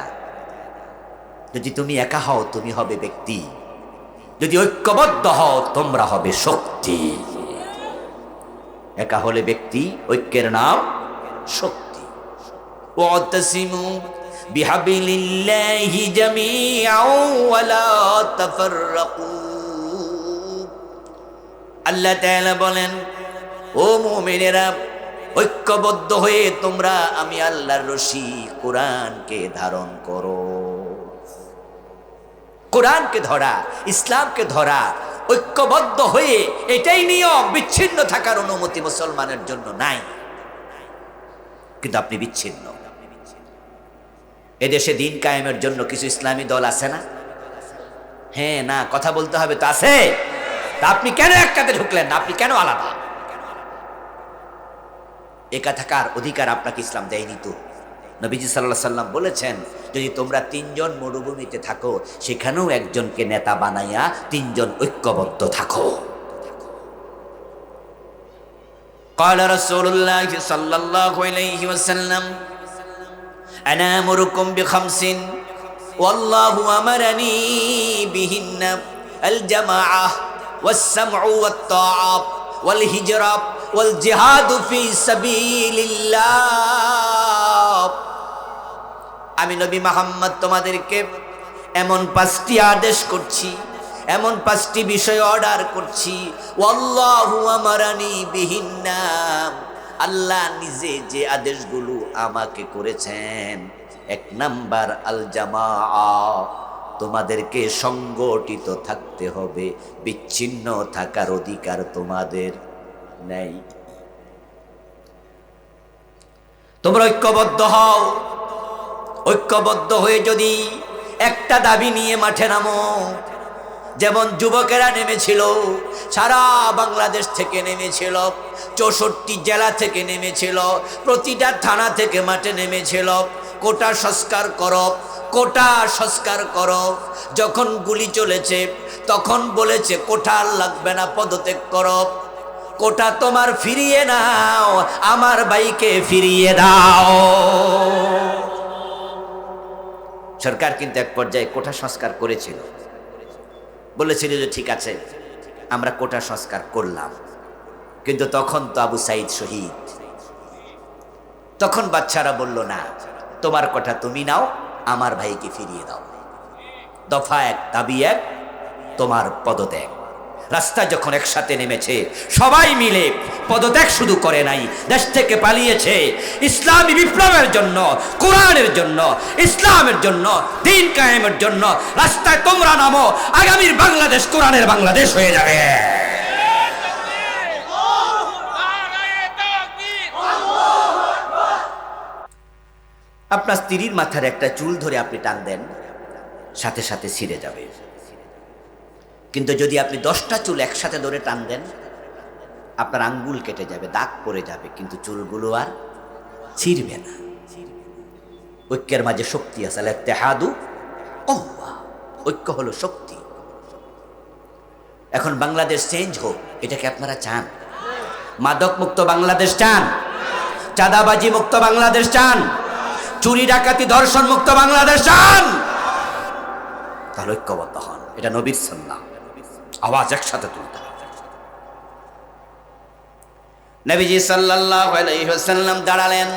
[SPEAKER 1] যদি তুমি একা হও, তুমি হবে ব্যক্তি। যদি ঐক্যবদ্ধ হও, তোমরা হবে শক্তি। একা হলে ব্যক্তি, ঐক্যের নাম শক্তি। ওয়াতাসিমু বিহাবিলিল্লাহি জামিআন ওয়া লা তাফাররাকু। আল্লাহ তাআলা বলেন, ও মুমিনেরা, ঐক্যবদ্ধ হয়ে তোমরা আমি আল্লাহর রশি কোরআনকে ধারণ করো। কোরআনকে ধরা, ইসলামকে ধরা, ঐক্যবদ্ধ হয়ে, এটাই নিয়ম। বিচ্ছিন্ন থাকার অনুমতি মুসলমানের জন্য নাই, কিন্তু আপনি বিচ্ছিন্ন। এদেশে দিন কায়েমের জন্য কিছু ইসলামী দল আছে না? হ্যাঁ না, কথা বলতে হবে তো, আছে। তা আপনি কেন একটাতে ঢুকলেন না? আপনি কেন আলাদা? একা থাকার অধিকার আপনাকে ইসলাম দেয়নি তো। নবীজি সাল্লাল্লাহু আলাইহি সাল্লাম বলেছেন, যদি তোমরা 3 জন মরুভূমিতে থাকো, সেখানেও একজনকে নেতা বানাইয়া 3 জন ঐক্যবদ্ধ থাকো। قال رسول الله صلى الله عليه وسلم انا امركم بخمس والله امرني بهن الجماعه والسمع والطاعه والهجره والجهاد في سبيل الله। আমি নবী মুহাম্মদ তোমাদেরকে এমন 5টি আদেশ করছি, এমন 5টি বিষয় অর্ডার করছি। ওয়াল্লাহু আমারানি বিহিন্না, আল্লাহ নিজে যে আদেশগুলো আমাকে করেছেন এক নাম্বার আল জামা, তোমাদেরকে সংগঠিত থাকতে হবে, বিচ্ছিন্ন থাকার অধিকার তোমাদের নেই। তোমরা ঐক্যবদ্ধ হও, ঐক্যবদ্ধ হয়ে যদি একটা দাবি নিয়ে মাঠে নামো, যেমন যুবকেরা নেমেছিল, সারা বাংলাদেশ থেকে নেমেছিল, 64 জেলা থেকে নেমেছিল, প্রতিটা থানা থেকে মাঠে নেমেছিল, কোটা সংস্কার করো, কোটা সংস্কার করো। যখন গুলি চলেছে তখন বলেছে কোটা আর লাগবে না, পদত্যাগ করো, কোটা তোমার ফিরিয়ে নাও, আমার ভাইকে ফিরিয়ে দাও। সরকার কিন্তু এক পর্যায়ে কোটা সংস্কার করেছিল, বলেছিল যে ঠিক আছে আমরা কোটা সংস্কার করলাম, কিন্তু তখন তো আবু সাইদ শহীদ। তখন বাচ্চারা বলল না, তোমার কোটা তুমি নাও, আমার ভাইকে ফিরিয়ে দাও। দফা এক, দাবি এক, তোমার পদত্যাগ। রাস্তা যখন একসাথে নেমেছে, সবাই মিলে পদত্যাগ শুধু করে নাই, দেশ থেকে পালিয়েছে ইসলামী বিপ্লবের জন্য, কোরআনের জন্য, ইসলামের জন্য, দ্বীন কায়েমের জন্য। রাস্তায় তোমরা নামো, আগামীর বাংলাদেশ কোরআনের বাংলাদেশ হয়ে যাবে। আপনার স্ত্রীর মাথার একটা চুল ধরে আপনি টান দেন, সাথে সাথে ছিঁড়ে যাবে। কিন্তু যদি আপনি 10টা চুল একসাথে ধরে টান দেন, আপনার আঙ্গুল কেটে যাবে, দাগ পড়ে যাবে, কিন্তু চুলগুলো আর ছিঁড়বে না। ঐক্যের মাঝে শক্তি আছে। ইত্তেহাদু কুওয়া, ঐক্য হলো শক্তি। এখন বাংলাদেশ চেঞ্জ হোক, এটাকে আপনারা চান? মাদক মুক্ত বাংলাদেশ চান? চাঁদাবাজি মুক্ত বাংলাদেশ চান? চুরি ডাকাতি ধর্ষণ মুক্ত বাংলাদেশ চান? তাহলে ঐক্যবদ্ধ হন। এটা নবীর সুন্নাহ, আওয়াজ একসাথে তুলতে হবে। নবীজি সাল্লাল্লাহু আলাইহি ওয়াসাল্লাম দাঁড়ালেন,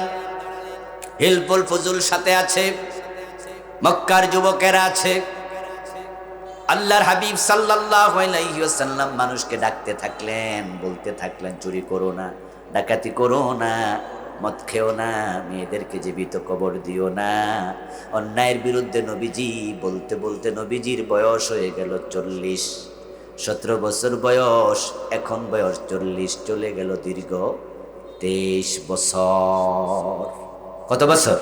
[SPEAKER 1] হিলফুল ফুজুল সাথে আছে, মক্কার যুবকেরা আছে। আল্লাহর হাবিব সাল্লাল্লাহু আলাইহি ওয়াসাল্লাম মানুষকে ডাকতে থাকলেন, বলতে থাকলেন, চুরি করো না, ডাকাতি করো না, মদ খেও না, মেয়েদেরকে জীবিত কবর দিও না। অন্যায়ের বিরুদ্ধে নবীজি বলতে বলতে নবীজির বয়স হয়ে গেল 40। 17 বছর বয়স, এখন বয়স 40, চলে গেল দীর্ঘ 23 বছর। কত বছর?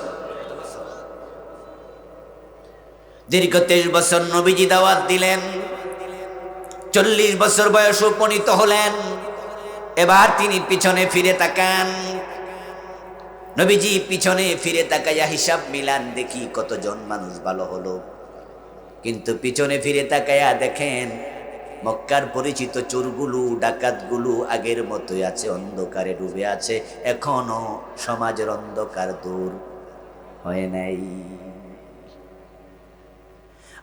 [SPEAKER 1] দীর্ঘ 23 বছর নবীজি দাওয়াত দিলেন। 40 বছর বয়স উপনীত হলেন। এবার তিনি পিছনে ফিরে তাকান। নবীজি পিছনে ফিরে তাকাইয়া হিসাব মিলান, দেখি কতজন মানুষ ভালো হলো। কিন্তু পিছনে ফিরে তাকাইয়া দেখেন মক্কার পরিচিত চোরগুলো, ডাকাতগুলো আগের মতোই আছে, অন্ধকারে ডুবে আছে। এখনো সমাজের অন্ধকার দূর হয় নাই।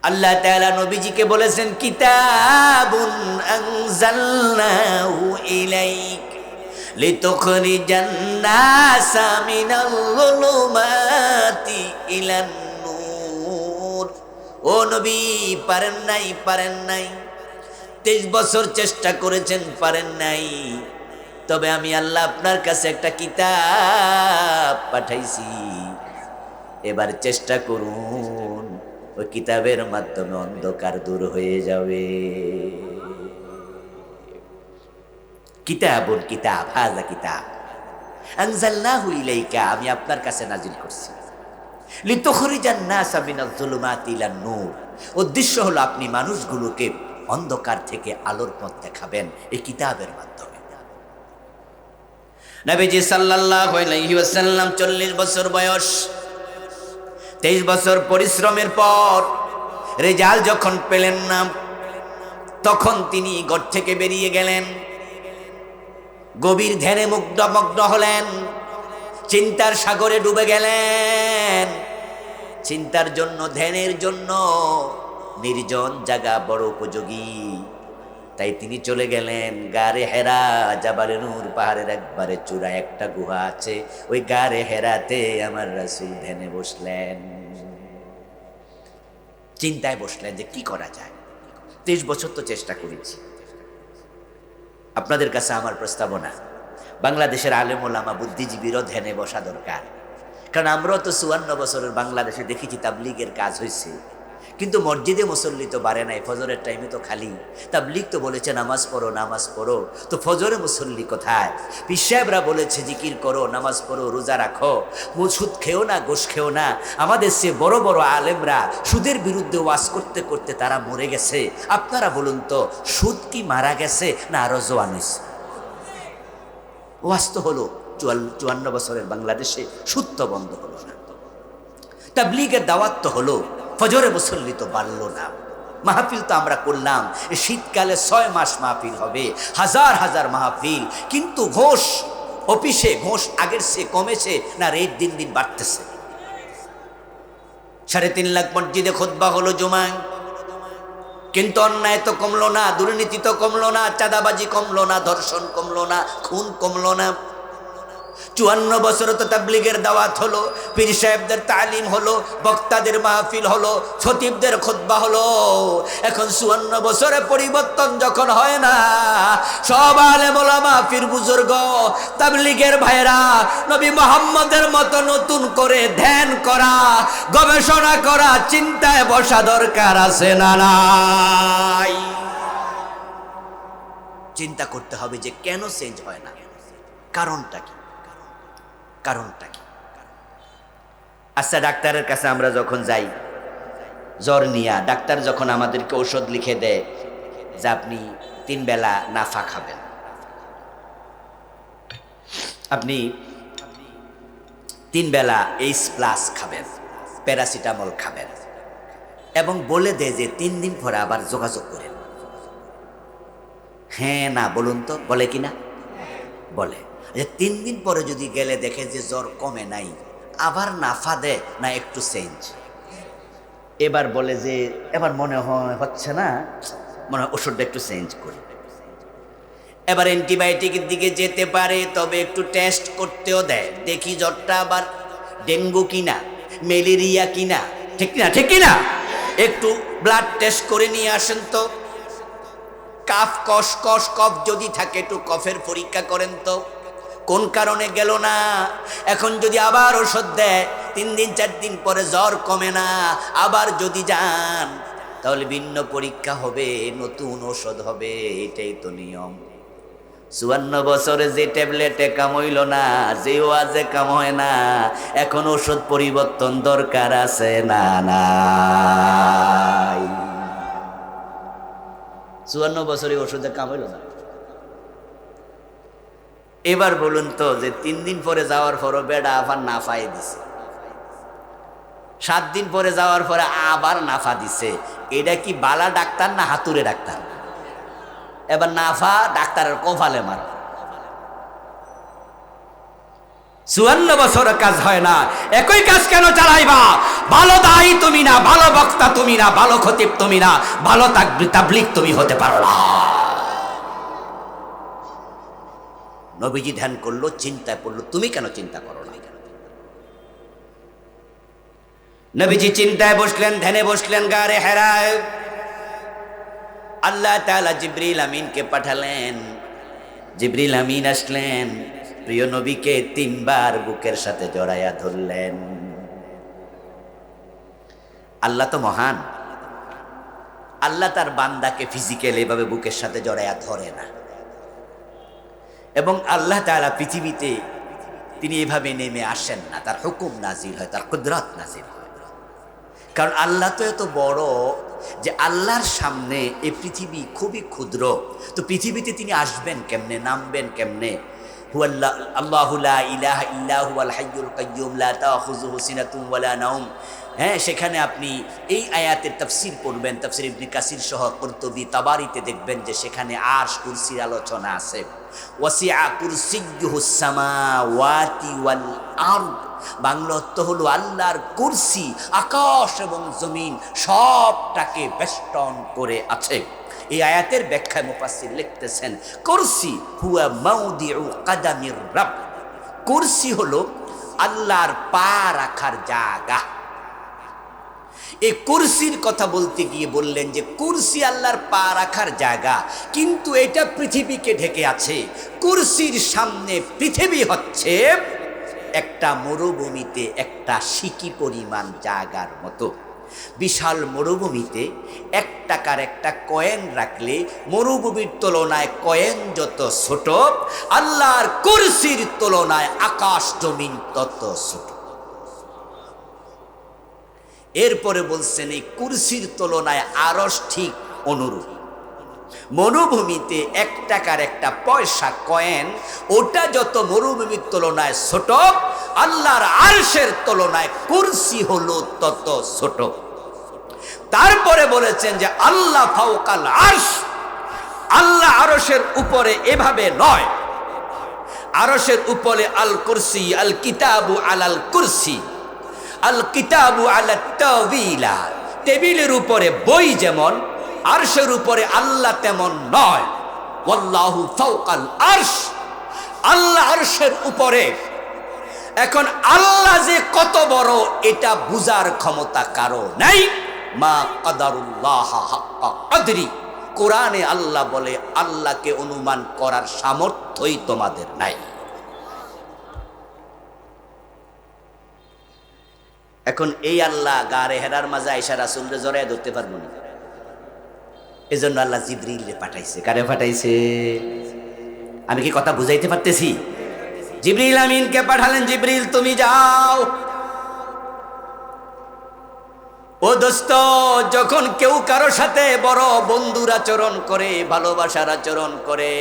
[SPEAKER 1] আল্লাহ তাআলা নবীজিকে বলেছেন, কিতাবুন আনজালনাহু ইলাইক লিতুখরিজান নাসা মিনাল যুলুমাতি ইলান নূর। ও নবী, পারেন নাই, পারেন নাই। 23 বছর চেষ্টা করেছেন, পারেন নাই। তবে আমি আল্লাহ আপনার কাছে একটা কিতাব পাঠাইছি, এবার চেষ্টা করুন, ওই কিতাবের মাধ্যমে অন্ধকার দূর হয়ে যাবে। কিতাবুন, কিতাব, হাযা কিতাব আনজালনাহু ইলাইকা, আমি আপনার কাছে নাজিল করছি। লিতুখরিজান নাসা মিনাজ যুলুমাতি ইলান নূর, উদ্দেশ্য হলো আপনি মানুষগুলোকে অন্ধকার থেকে আলোর পথ দেখাবেন এই কিতাবের মাধ্যমে। নবীজি সাল্লাল্লাহু আলাইহি ওয়াসাল্লাম 40 বছর বয়স, 23 বছর পরিশ্রমের পর রেজাল্ট যখন পেলেন না, তখন তিনি ঘর থেকে বেরিয়ে গেলেন। গভীর ধ্যানে মগ্ন হলেন, চিন্তার সাগরে ডুবে গেলেন। চিন্তার জন্য, ধ্যানের জন্য নির্জন জায়গা বড় উপযোগী। তাই তিনি চলে গেলেন গারে হেরা, জাবালে নূর পাহাড়ের একবারে চূড়ায় একটা গুহা আছে, ওই গারে হেরাতে আমার রাসূল ধ্যানে বসলেন। চিন্তায় বসলেন যে কি করা যায়। 23 বছর তো চেষ্টা করেছি। আপনাদের কাছে আমার প্রস্তাবনা, বাংলাদেশের আলেম ওলামা বুদ্ধিজীবীরও ধ্যানে বসা দরকার। কারণ আমরাও তো 54 বছরের বাংলাদেশে দেখেছি তাবলিগের কাজ হয়েছে, কিন্তু মসজিদে মুসল্লি তো বাড়ে নাই, ফজরের টাইমে তো খালি। তাবলিগ তো বলেছে নামাজ পড়ো নামাজ পড়ো, তো ফজরে মুসল্লি কোথায়? পীর সাহেবরা বলেছে জিকির করো, নামাজ পড়ো, রোজা রাখো, সুদ খেও না, ঘুষ খেও না। আমাদের সে বড় বড় আলেমরা সুদের বিরুদ্ধে ওয়াজ করতে করতে তারা মরে গেছে। আপনারা বলুন তো, সুদ কি মারা গেছে না আরো জোয়ান হয়েছে? ওয়াজ তো হলো 54 বছরের বাংলাদেশে, সুদ তো বন্ধ হলো না। তাবলিগের দাওয়াত তো হলো, ফজরে মুসল্লি তো বাড়লো না। মাহফিল তো আমরা করলাম, শীতকালে 6 মাস মাহফিল হবে, হাজার হাজার মাহফিল, কিন্তু ঘোষ অফিসে ঘোষ আগের চেয়ে কমেছে না রেট দিন দিন বাড়তেছে? 3.5 লাখ মসজিদে খুতবা হলো জুমায়, কিন্তু অন্যায় তো কমলো না, দুর্নীতি তো কমলো না, চাঁদাবাজি কমলো না, ধর্ষণ কমলো না, খুন কমলো না। 54 বছরে তো তাবলিগের দাওয়াত হলো, পীর সাহেবদের তালিম হলো, বক্তাদের মাহফিল হলো, খতিবদের খুতবা হলো। এখন 54 বছরে পরিবর্তন যখন হয় না, সব আলেম ওলামা পীর বুজুর্গ তাবলিগের ভাইরা নবী মুহাম্মদের মতো নতুন করে ধ্যান করা, গবেষণা করা, চিন্তায় বসা দরকার আছে না নাই? চিন্তা করতে হবে যে কেন চেঞ্জ হয় না, কারণটা কি? কারণটা কি? আচ্ছা, ডাক্তারের কাছে আমরা যখন যাই জ্বর নিয়া, ডাক্তার যখন আমাদেরকে ঔষধ লিখে দেয় যে আপনি 3 বেলা নাফা খাবেন, আপনি 3 বেলা H+ খাবেন, প্যারাসিটামল খাবেন, এবং বলে দেয় যে 3 দিন পরে আবার যোগাযোগ করেন। হ্যাঁ না বলুন তো, বলে কি না? বলে যে 3 দিন পরে যদি গেলে দেখে যে জ্বর কমে নাই, আবার নাফা দেয় না একটু চেঞ্জ। এবার বলে যে এবার মনে হয় হচ্ছে না, মনে হয় ওষুধটা একটু চেঞ্জ করি। এবার অ্যান্টিবায়োটিকের দিকে যেতে পারে, তবে একটু টেস্ট করতেও দেয়, দেখি জ্বরটা আবার ডেঙ্গু কিনা, ম্যালেরিয়া কিনা, ঠিক কিনা? ঠিক কিনা? একটু ব্লাড টেস্ট করে নিয়ে আসেন তো। কাফ কফ যদি থাকে একটু কফের পরীক্ষা করেন তো, কোন কারণে গেল না। এখন যদি আবার ওষুধ দেয়, 3 দিন 4 দিন পরে জ্বর কমে না, আবার যদি যান তাহলে ভিন্ন পরীক্ষা হবে, নতুন ওষুধ হবে। এটাই তো নিয়ম। 54 বছরে যে ট্যাবলেটে কাম হইল না, যে ওয়াজে কাম হয় না, এখন ওষুধ পরিবর্তন দরকার আছে না নাই? 54 বছরে ওষুধে কাম হইল না। এবার বলুন তো, যে 3 দিন পরে যাওয়ার পরও বেডা আবার নাফাই দিছে, 7 দিন পরে যাওয়ার পরে আবার নাফা দিছে, এটা কি বালা ডাক্তার না হাতুরে ডাক্তার? এবার নাফা ডাক্তারের কপালে মার। 54 বছর কাজ হয় না, একই কাজ কেন চালাইবা? ভালো দায়ী তুমি না, ভালো বক্তা তুমি না, ভালো খতিব তুমি না, ভালো তাবলীগ তুমি হতে পারো না। নবীজি ধ্যান করলো, চিন্তায় পড়লো, তুমি কেন চিন্তা করো না? নবীজি চিন্তায় বসলেন, ধ্যানে বসলেন গারে হেরায়। আল্লাহ তাআলা জিবরিল আমিনকে পাঠালেন। জিবরিল আমিন আসলেন, প্রিয় নবীকে 3 বার বুকের সাথে জড়াইয়া ধরলেন। আল্লাহ তো মহান, আল্লাহ তার বান্দাকে ফিজিক্যালি এভাবে বুকের সাথে জড়াইয়া ধরে না। এবং আল্লাহ তাআলা পৃথিবীতে তিনি এভাবে নেমে আসেন না, তার হুকুম নাজিল হয়, তার কুদরত নাজিল হয়। কারণ আল্লাহ তো এত বড় যে আল্লাহর সামনে এই পৃথিবী খুবই ক্ষুদ্র। তো পৃথিবীতে তিনি আসবেন কেমনে, নামবেন কেমনে? আল্লাহু লা ইলাহা ইল্লা হুয়াল হাইয়ুল কাইয়্যুম লা তাখুযুহু সিনাতুন ওয়ালা নাওম। হ্যাঁ, সেখানে আপনি এই আয়াতের তাফসীর পড়বেন, তাফসীর ইবনে কাসির সহ কুরতুবী, তাবারিতে দেখবেন যে সেখানে আরশ কুরসির আলোচনা আছে। ওয়াসিআ কুরসিয়্যুহুস সামাওয়াতি ওয়াল আরদ, বাংলা অর্থ হলো আল্লাহর কুরসি আকাশ এবং জমিন সবটাকে বেষ্টন করে আছে। এই আয়াতের ব্যাখ্যায় মুফাসসির লিখতেছেন, কুরসি হুয়া মাউদিউ কাদামির রাব। কুরসি হলো আল্লাহর পা রাখার জায়গা। এই কুরসির কথা বলতে গিয়ে বললেন যে কুরসি আল্লাহর পা রাখার জায়গা, কিন্তু এটা পৃথিবীকে ঢেকে আছে। কুরসির সামনে পৃথিবী হচ্ছে একটা মরুভূমিতে একটা সিকি পরিমাণ জায়গার মতো। বিশাল মরুভূমিতে 1 টাকার একটা কয়েন রাখলে মরুভূমির তুলনায় কয়েন যত ছোট, আল্লাহর কুরসির তুলনায় আকাশ জমিন তত ছোট। এরপরে বলছেন এই কুরসির তুলনায় আরশ ঠিক অনুরূপ। মরুভূমিতে 1 টাকার একটা পয়সা কয়েন, ওটা যত মরুভূমির তুলনায় ছোট, আল্লাহর আরশের তুলনায় কুরসি হলো তত ছোট। তারপরে বলেছেন যে আল্লাহ ফাওকাল আরশ, আল্লাহ আরশের উপরে এভাবে নয়, আরশের উপরে আল কুরসি, আল কিতাবু আলাল কুরসি, আল কিতাবু আলা তাওয়িলা, টেবিলের উপরে বই যেমন, আরশের উপরে আল্লাহ তেমন নয়। ওয়াল্লাহু ফাওকাল আরশ, আল্লাহ আরশের উপরে। এখন আল্লাহ যে কত বড় এটা বুঝার ক্ষমতা কারো নাই। মা কাদারুল্লাহ হাক্কা কদরি, কোরআনে আল্লাহ বলে আল্লাহকে অনুমান করার সামর্থ্যই তোমাদের নাই। এখন এই আল্লাহ গারে হেরার মাঝে আয়েশা রাসূলকে জড়ায় ধরতে পারবো না, এজন্য আল্লাহ জিবরিলকে পাঠাইছে। কারে পাঠাইছে? আমি কি কথা বুঝাইতে পারতেছি? জিবরিল আমিনকে পাঠালেন, জিবরিল তুমি যাও। ও দোস্ত, যখন কেউ কারো সাথে বড় বন্ধুর আচরণ করে, ভালোবাসার আচরণ করে,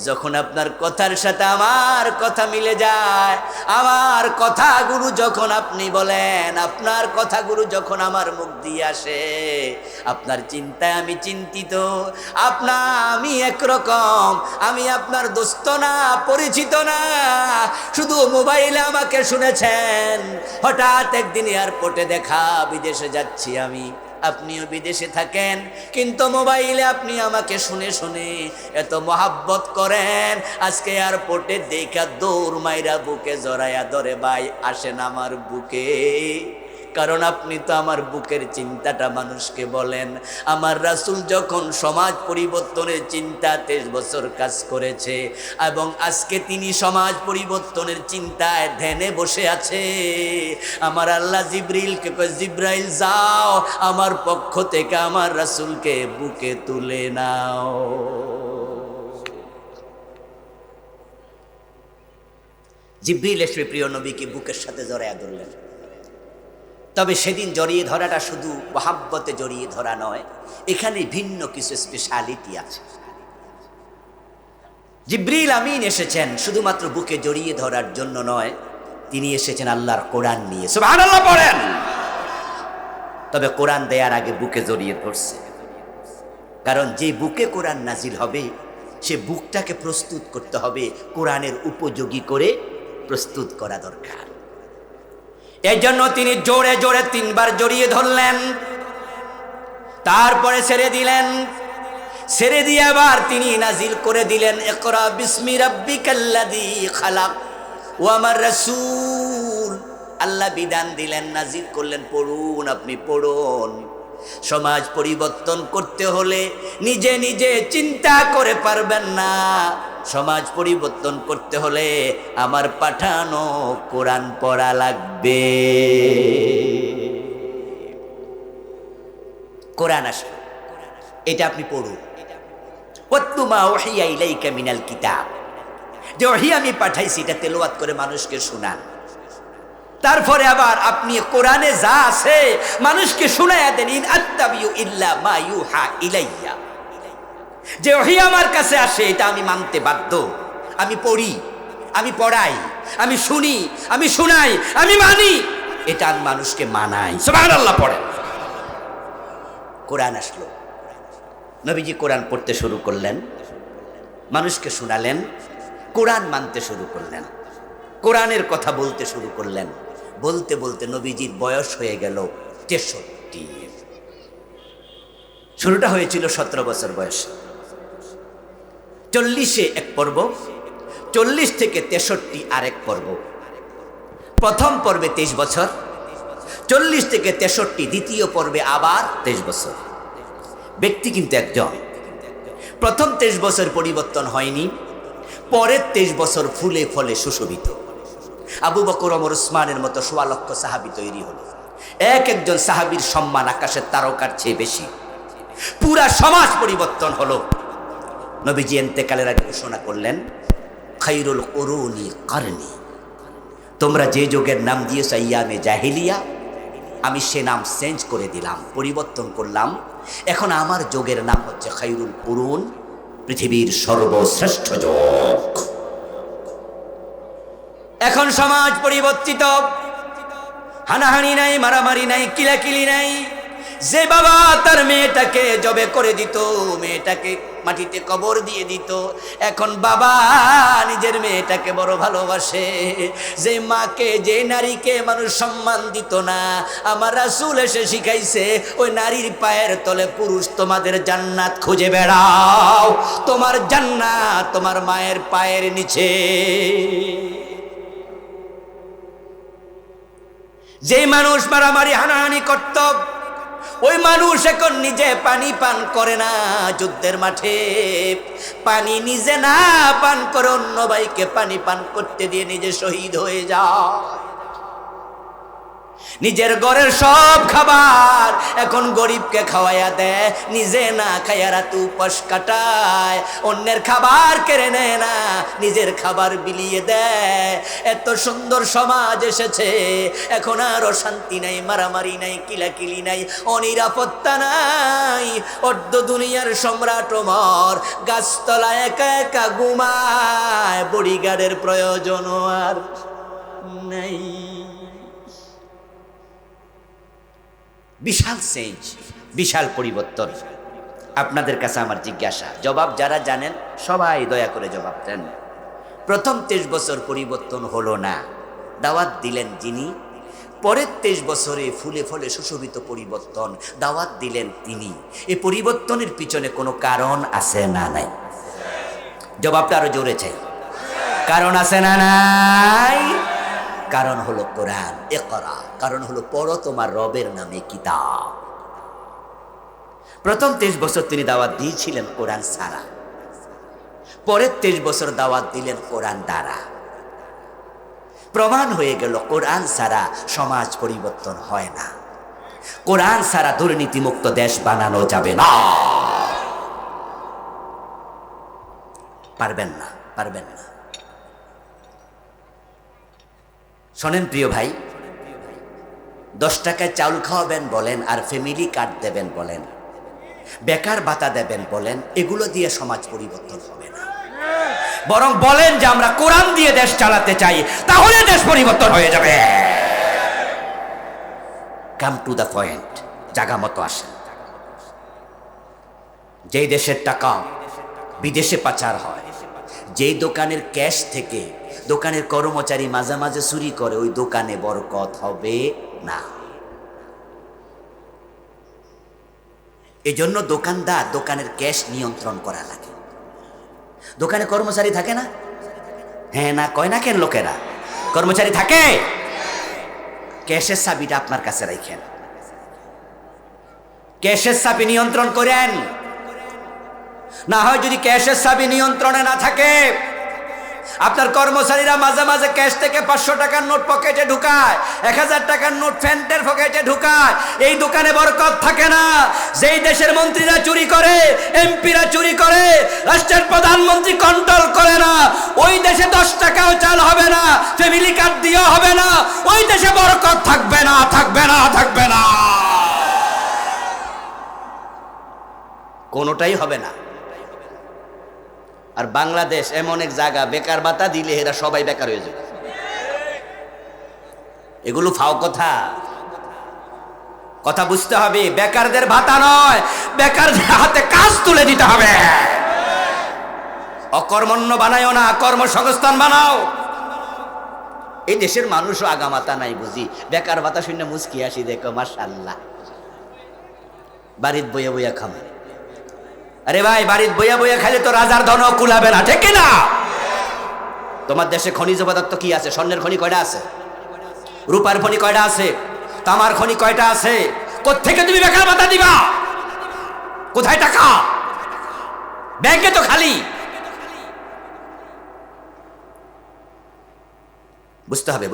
[SPEAKER 1] যখন আপনার কথার সাথে আমার কথা মিলে যায়, আমার কথাগুলো যখন আপনি বলেন, আপনার কথাগুলো যখন আমার মুখ দিয়ে আসে, আপনার চিন্তায় আমি চিন্তিত, আমি একরকম, আমি আপনার দোস্ত না, পরিচিত না, শুধু মোবাইলে আমাকে শুনেছেন। হঠাৎ একদিন এয়ারপোর্টে দেখা, বিদেশে যাচ্ছি আমি, আপনিও বিদেশে থাকেন, কিন্তু মোবাইলে আপনি আমাকে শুনে শুনে এত মহাব্বত করেন, আজকে এয়ারপোর্টে দেখা দৌড় মাইরা বুকে জড়াইয়া ধরে, ভাই আসেন আমার বুকে। কারণ আপনি তো আমার বুকের চিন্তাটা মানুষকে বলেন। আমার রাসূল যখন সমাজ পরিবর্তনের চিন্তা 23 বছর কাজ করেছে, এবং আজকে তিনি সমাজ পরিবর্তনের চিন্তায় ধ্যানে বসে আছে, আমার আল্লাহ জিবরিলকে কয়, জিবরাইল যাও, আমার পক্ষ থেকে আমার রাসূলকে বুকে তুলে নাও। জিবরিল এসে প্রিয় নবীকে বুকের সাথে জড়াইয়া ধরলেন। তবে সেদিন জড়িয়ে ধরাটা শুধু মহাব্বতে জড়িয়ে ধরা নয়, এখানে ভিন্ন কিছু স্পেশালিটি আছে। জিবরিল আমিন এসেছেন শুধুমাত্র বুকে জড়িয়ে ধরার জন্য নয়, তিনি এসেছেন আল্লাহর কোরআন নিয়ে। সুবহানাল্লাহ পড়েন। তবে কোরআন দেওয়ার আগে বুকে জড়িয়ে ধরছে, কারণ যে বুকে কোরআন নাজিল হবে, সে বুকটাকে প্রস্তুত করতে হবে, কোরআনের উপযোগী করে প্রস্তুত করা দরকার। এই জন্য তিনি জোরে জোরে 3 বার জড়িয়ে ধরলেন, তারপরে ছেড়ে দিলেন। ছেড়ে দিয়ে আবার তিনি নাজিল করে দিলেন, ইকরা বিসমি রাব্বিকাল্লাযী খালাক। ও আমার রাসূল, আল্লাহ বিধান দিলেন, নাজিল করলেন, পড়ুন, আপনি পড়ুন। সমাজ পরিবর্তন করতে হলে নিজে নিজে চিন্তা করে পারবেন না, সমাজ পরিবর্তন করতে হলে আমার পাঠানো কোরআন পড়া লাগবে। কোরআন আসবে, এটা আপনি পড়ুন। ওয়াতলু মা উহিয়া ইলাইকা মিনাল কিতাব, যে ওহী আমি পাঠাইছি এটা তেলাওয়াত করে মানুষকে শোনান। তারপরে আবার আপনি কোরআনে যা আছে মানুষকে শুনায়া দেন। ইন আত্তাবিউ ইল্লা মা ইউহা ইলাইয়া, যে ওহী আমার কাছে আসে এটা আমি মানতে বাধ্য। আমি পড়ি, আমি পড়াই, আমি শুনি, আমি শুনাই, আমি মানি, এটা আমি মানুষকে মানাই। সুবহানাল্লাহ পড়েন। কোরআন আসলো, নবীজি কোরআন পড়তে শুরু করলেন, মানুষকে শোনালেন, কোরআন মানতে শুরু করলেন, কোরআনের কথা বলতে শুরু করলেন। বলতে বলতে নবীজির বয়স হয়ে গেল 63। শুরুটা হয়েছিল 17 বছর বয়সে, 40-এ এক পর্ব, 40 থেকে 63 আরেক পর্ব। প্রথম পর্বে 23 বছর, 40 থেকে 63 দ্বিতীয় পর্বে আবার 23 বছর। ব্যক্তি কিন্তু একজন। প্রথম 23 বছর পরিবর্তন হয়নি, পরের 23 বছর ফুলে ফলে সুশোভিত। আবু বকর, ওমর, উসমানের মতো ১৬ লক্ষ সাহাবী তৈরি হলো। এক একজন সাহাবীর সম্মান আকাশের তারকার চেয়ে বেশি। পুরা সমাজ পরিবর্তন হলো। নবীজি ইন্তেকালের আগে ঘোষণা করলেন, খায়রুল কুরুনি কারনি, তোমরা যে যুগের নাম দিয়েছ আইয়ামে জাহিলিয়া, আমি সে নাম চেঞ্জ করে দিলাম, পরিবর্তন করলাম। এখন আমার যুগের নাম হচ্ছে খায়রুল কুরুন, পৃথিবীর সর্বশ্রেষ্ঠ যুগ। এখন সমাজ পরিবর্তিত, হানাহানি নাই, মারামারি নাই, কিলাকিলি নাই। যে বাবা তার মেয়েটাকে জবে করে দিত, মেয়েটাকে মাটিতে কবর দিয়ে দিত, এখন বাবা নিজের মেয়েটাকে বড় ভালোবাসে। যে মাকে, যে নারীকে মানুষ সম্মান দিত না, আমার রাসূল এসে শিখাইছে ওই নারীর পায়ের তলে পুরুষ তোমাদের জান্নাত খুঁজে বেড়াও, তোমার জান্নাত তোমার মায়ের পায়ের নিচে। যে মানুষ মারামারি হানাহানি করত, ওই মানুষ এখন নিজে পানি পান করে না। যুদ্ধের মাঠে পানি নিজে না পান করে অন্য ভাইকে পানি পান করতে দিয়ে নিজে শহীদ হয়ে যায়। নিজের ঘরের সব খাবার এখন গরিবকে খাওয়াইয়া দেয়, নিজে না খাইয়া রাত উপোস কাটায়। অন্যের খাবার কেড়ে নেয় না, নিজের খাবার বিলিয়ে দেয়। এত সুন্দর সমাজ এসেছে, এখন আর অশান্তি নাই, মারামারি নাই, কিলাকিলি নাই, অনিরাপত্তা নাই। অর্ধ দুনিয়ার সম্রাট ওমর গাছতলায় একা একা ঘুমায়, বডিগার্ডের প্রয়োজন আর নাই। বিশাল চেঞ্জ, বিশাল পরিবর্তন। আপনাদের কাছে আমার জিজ্ঞাসা, জবাব যারা জানেন সবাই দয়া করে জবাব দেন। প্রথম 23 বছর পরিবর্তন হলো না, দাওয়াত দিলেন যিনি। পরের 23 বছরে ফুলে ফলে সুশোভিত পরিবর্তন, দাওয়াত দিলেন তিনি। এই পরিবর্তনের পিছনে কোনো কারণ আছে না নাই? জবাবটা আরো জোরে চাই। কারণ আছে না নাই? কারণ হলো কোরআন, ইকরা। কারণ হলো পড়ো তোমার রবের নামে কিতাব। প্রথম 23 বছর তিনি দাওয়াত দিয়েছিলেন কোরআন ছাড়া, পরের 23 বছর দাওয়াত দিলেন কোরআন দ্বারা। প্রমাণ হয়ে গেল কোরআন ছাড়া সমাজ পরিবর্তন হয় না, কোরআন ছাড়া দুর্নীতিমুক্ত দেশ বানানো যাবে না। পারবেন না, পারবেন না। শোনেন প্রিয় ভাই, 10 টাকায় চাউল খাওয়াবেন বলেন, আর ফ্যামিলি কার্ড দেবেন বলেন, বেকার ভাতা দেবেন বলেন, এগুলো দিয়ে সমাজ পরিবর্তন হবে না। বরং বলেন যে আমরা কোরআন দিয়ে দেশ চালাতে চাই, তাহলে দেশ পরিবর্তন হয়ে যাবে। কাম টু দ্য পয়েন্ট, জায়গা মতো আসেন। যেই দেশের টাকা বিদেশে পাচার হয়, যেই দোকানের ক্যাশ থেকে দোকানের কর্মচারী মাঝে মাঝে চুরি করে, ওই দোকানে বরকত হবে না। এজন্য দোকানদার দোকানের ক্যাশ নিয়ন্ত্রণ করা লাগে। দোকানে কর্মচারী থাকে না? হ্যাঁ না কয় না কেন লোকেরা? কর্মচারী থাকে। ক্যাশের চাবিটা আপনার কাছে রাখেন, ক্যাশের চাবি নিয়ন্ত্রণ করেন। না হয় যদি ক্যাশের চাবি নিয়ন্ত্রণে না থাকে, আপনার কর্মচারীরা মাঝে মাঝে ক্যাশ থেকে 500 টাকার নোট পকেটে ঢুকায়, 1000 টাকার নোট প্যান্টের পকেটে ঢুকায়, এই দোকানে বরকত থাকে না। যেই দেশের মন্ত্রীরা চুরি করে, এমপিরা চুরি করে, রাষ্ট্রের প্রধানমন্ত্রী কন্ট্রোল করে না, ওই দেশে 10 টাকাও চাল হবে না, ফ্যামিলি কার্ড দিয়েও হবে না, ওই দেশে বরকত থাকবে না, থাকবে না, থাকবে না, কোনোটাই হবে না। আর বাংলাদেশ এমন এক জায়গা, বেকার ভাতা দিলে এরা সবাই বেকার হয়ে যাবে। এগুলো ফাও কথা, কথা বুঝতে হবে। বেকারদের ভাতা নয়, বেকারদের হাতে কাজ তুলে দিতে হবে। অকর্মণ্য বানায়ও না, কর্মসংস্থান বানাও। এই দেশের মানুষও আগামাতা নাই বুঝি, বেকার ভাতা শুনে মুস্কি আসি, দেখো মাশাআল্লাহ, বাড়িত বইয়া বইয়া খামে। আরে ভাই, বাড়ির বইয়া বইয়া খাইলে তো রাজার ধন কুলাবে না, ঠিক না? তোমার দেশে খনিজ পদার্থ কি আছে? স্বর্ণের খনি কয়টা আছে? রূপার খনি কয়টা আছে? তামার খনি কয়টা আছে? কোত্থেকে তুমি বেকার ভাতা দিবা? কোথায় টাকা? ব্যাংকে তো খালি। বুঝতে হবে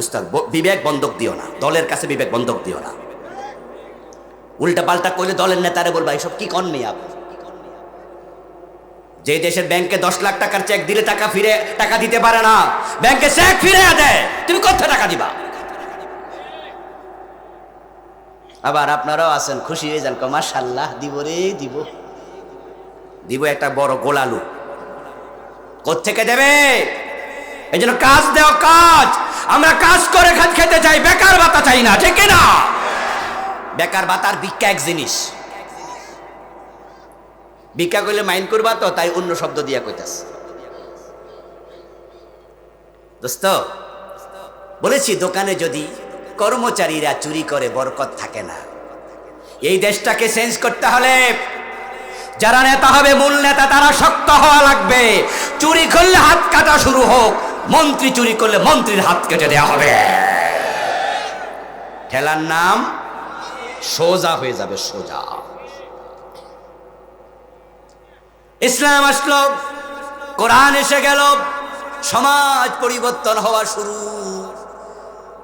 [SPEAKER 1] বিবেক বন্ধক দিও না, দলের কাছে বিবেক বন্ধক দিও না। উল্টা পাল্টা করলে দলের নেতারে বলবা এসব কি করেননি আপনি। যে দেশের ব্যাংকে 10 লাখ টাকার চেক দিলে টাকা দিতে পারে না, ব্যাংকে চেক ফিরে দেয়, তুমি কোথায় টাকা দিবা? আবার আপনারাও আছেন, খুশি হয়ে যান, মাশাআল্লাহ দিব রে দিব একটা বড় গোলালু। কোত্থেকে দেবে? এই জন্য কাজ দেও, কাজ। আমরা কাজ করে খেতে চাই, বেকার ভাতা চাই না, ঠিক না? বেকার ভাতার ভিক্ষা এক জিনিস। ভিক্ষা করলে মাইন্ড করবা তো, তাই অন্য শব্দ দিয়া কইতাছে। দোস্ত বলেছি, দোকানে যদি কর্মচারীরা চুরি করে বরকত থাকে না। এই দেশটাকে চেঞ্জ করতে হলে যারা নেতা হবে, মূল নেতা, তারা শক্ত হওয়া লাগবে। চুরি করলে হাত কাটা শুরু হোক, মন্ত্রী চুরি করলে মন্ত্রীর হাত কেটে দেওয়া হবে। ঠেলার নাম সোজা হয়ে যাবে, সোজা। ইসলাম আসলো, কোরআন এসে গেল, সমাজ পরিবর্তন হওয়া শুরু।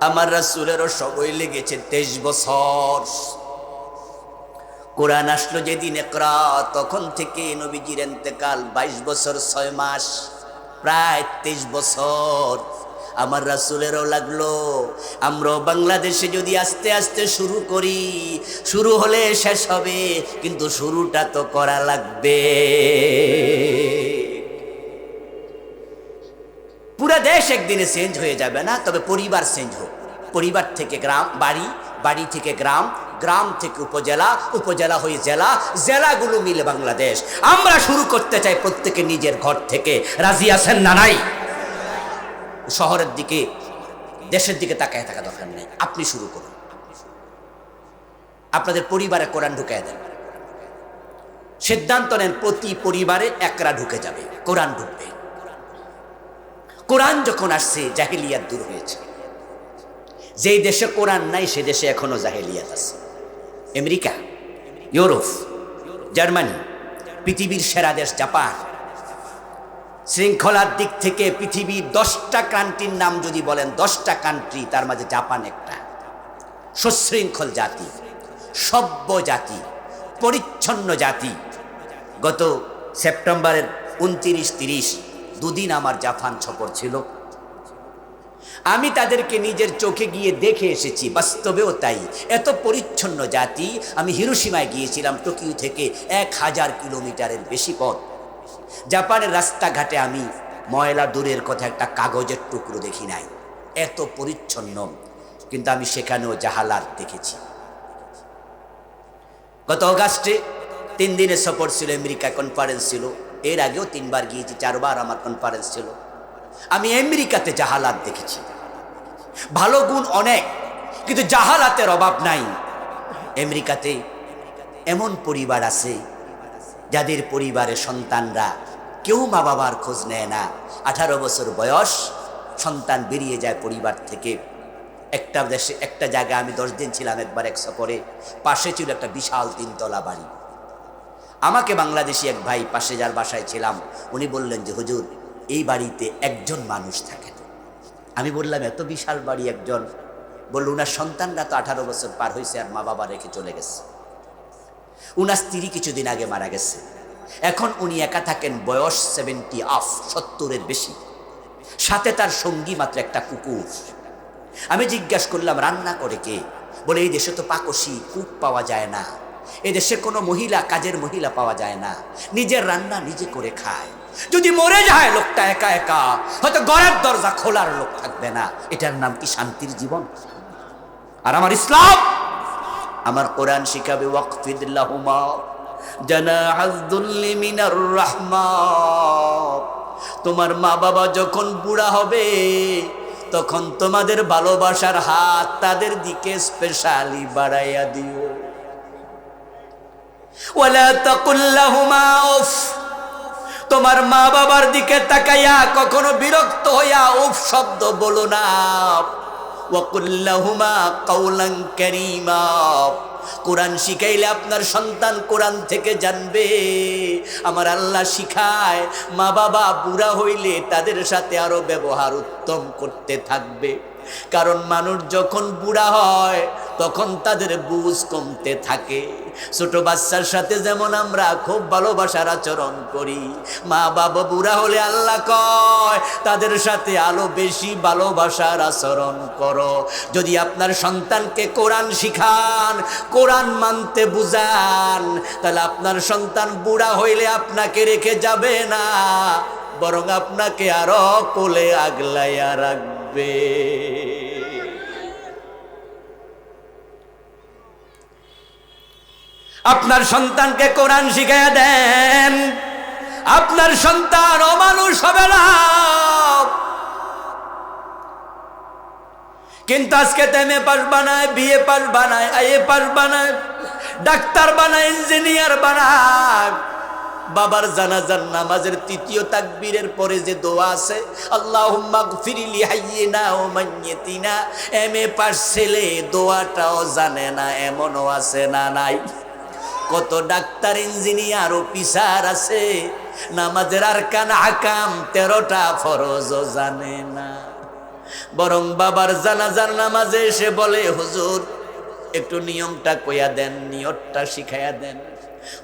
[SPEAKER 1] আমার রাসূলেরও সময় লেগেছে 23 বছর। কোরআন আসলো যেদিন ইকরা, তখন থেকে নবীজির ইন্তেকাল 22 বছর 6 মাস, প্রায় 23 বছর। আমার রাসূলেরও লাগলো। আমরাও বাংলাদেশে যদি আস্তে আস্তে শুরু করি, শুরু হলে শেষ হবে, কিন্তু শুরুটা তো করা লাগবে। পুরো দেশ একদিনে চেঞ্জ হয়ে যাবে না, তবে পরিবার চেঞ্জ হোক। পরিবার থেকে গ্রাম, বাড়ি, বাড়ি থেকে গ্রাম, গ্রাম থেকে উপজেলা, উপজেলা হয়ে জেলা, জেলাগুলো মিলে বাংলাদেশ। আমরা শুরু করতে চাই প্রত্যেকে নিজের ঘর থেকে। রাজি আছেন না নাই? শহরের দিকে, দেশের দিকে তাকায় থাকা দরকার নেই। আপনি শুরু করুন, আপনাদের পরিবারে কোরআন ঢুকায় দেন। সিদ্ধান্ত নেন প্রতি পরিবারে একরা ঢুকে যাবে, কোরআন ঢুকবে। কোরআন যখন আসছে, জাহেলিয়াত দূর হয়েছে। যেই দেশে কোরআন নাই, সে দেশে এখনো জাহেলিয়াত আছে। আমেরিকা, ইউরোপ, জার্মানি, পৃথিবীর সেরা দেশ জাপান। শৃঙ্খলার দিক থেকে পৃথিবীর 10টা কান্ট্রির নাম যদি বলেন, 10টা কান্ট্রি, তার মাঝে জাপান একটা। সুশৃঙ্খল জাতি, সভ্য জাতি, পরিচ্ছন্ন জাতি। গত সেপ্টেম্বরের 29-30 দুদিন আমার জাপান সফর ছিল। আমি তাদেরকে নিজের চোখে গিয়ে দেখে এসেছি, বাস্তবেও তাই। এত পরিচ্ছন্ন জাতি। আমি হিরোশিমায় গিয়েছিলাম, টোকিও থেকে 1000 কিলোমিটারের বেশি পথ। জাপানের রাস্তাঘাটে আমি ময়লা দূরের কথা, একটা কাগজের টুকরো দেখি নাই, এত পরিচ্ছন্ন। কিন্তু আমি সেখানেও জাহালাত দেখেছি। গত অগাস্টে 3 দিনের সফর ছিল, আমেরিকা কনফারেন্স ছিল। এর আগেও 3 বার গিয়েছি, 4 বার আমার কনফারেন্স ছিল। আমি আমেরিকাতে জাহালাত দেখেছি। ভালো গুণ অনেক, কিন্তু জাহালাতের অভাব নাই। আমেরিকাতে এমন পরিবার আছে যাদের পরিবারের সন্তানরা কেউ মা বাবার খোঁজ নেয় না। 18 বছর বয়স, সন্তান বেরিয়ে যায় পরিবার থেকে। একটা দেশে, একটা জায়গায় আমি 10 দিন ছিলাম একবার এক সফরে। পাশে ছিল একটা বিশাল 3 তলা বাড়ি। আমাকে বাংলাদেশি এক ভাই, পাশে যার বাসায় ছিলাম, উনি বললেন যে হুজুর, এই বাড়িতে একজন মানুষ থাকেন। আমি বললাম এত বিশাল বাড়ি একজন? বলল উনার সন্তানরা তো 18 বছর পার হয়েছে, আর মা বাবা রেখে চলে গেছে। উনার স্ত্রী কিছুদিন আগে মারা গেছে। এখন উনি একা থাকেন, বয়স 70-এর বেশি। সাথে তার সঙ্গী মাত্র একটা কুকুর। আমি জিজ্ঞাসা করলাম রান্না করে কে? বলে এই দেশে তো পাকশি, কুক পাওয়া যায় না। এদেশে কোনো মহিলা, কাজের মহিলা পাওয়া যায় না। নিজের রান্না নিজে করে খায়। যদি মরে যায় লোকটা একা একা, হয়তো ঘরের দরজা খোলার লোক থাকবে না। এটার নাম কি শান্তির জীবন? আর আমার ইসলাম, আমার কোরআন শিখাবে ওয়াকফিদ লাহুমা জানাহাজ যুল্লি মিনার রাহমা। তোমার মা বাবা যখন বুড়া হবে, তখন তোমাদের ভালোবাসার হাত তাদের দিকে স্পেশালি বাড়াইয়া দিও। ওয়ালা তাকুল লাহুমা উফ। তোমার মা বাবার দিকে তাকাইয়া কখনো বিরক্ত হইয়া উফ শব্দ বলো না। ওয়াকুল লাহুমা কাওলান কারীমা। কোরআন শিখাইলে আপনার সন্তান কোরআন থেকে জানবে। আমার আল্লাহ শিখায়, মা বাবা বুড়া হইলে তাদের সাথে আরো ব্যবহার উত্তম করতে থাকবে। কারণ মানুষ যখন বুড়া হয় তখন তাদের বুঝ কমতে থাকে। ছোট বাচ্চার সাথে যেমন আমরা খুব ভালোবাসার আচরণ করি, মা বাবা বুড়া হলে আল্লাহ কয় তাদের সাথে আরো বেশি ভালোবাসার আচরণ করো। যদি আপনার সন্তানকে কোরআন শিখান, কোরআন মানতে বুঝান, তাহলে আপনার সন্তান বুড়া হইলে আপনাকে রেখে যাবে না, বরং আপনাকে আরো কোলে আগলাইয়া রাখবে। আপনার সন্তানকে কোরআন শিখাইয়া দেন, আপনার সন্তান অমানুষ হবে না। কিন্তু আজকে এমএ পাস বানায়, বিএ পাস বানায়, আইএ পাস বানায়, ডাক্তার বানায়, ইঞ্জিনিয়ার বানায়। বাবার জানাজার নামাজের তৃতীয় তাকবীরের পরে যে দোয়া আছে, আল্লাহুম্মা গফিরলি হাইয়িনা ওয়া মাইয়িতিনা, এমএ পাস ছেলে দোয়াটাও জানে না, এমনও আছে না নাই? কত ডাক্তার, ইঞ্জিনিয়ার, অফিসার আছে নামাজের আরকান আহকাম 13টা ফরজও জানে না। বরং বাবার জানাজার নামাজে এসে বলে, হুজুর একটু নিয়মটা কইয়া দেন, নিয়তটা শিখাইয়া দেন।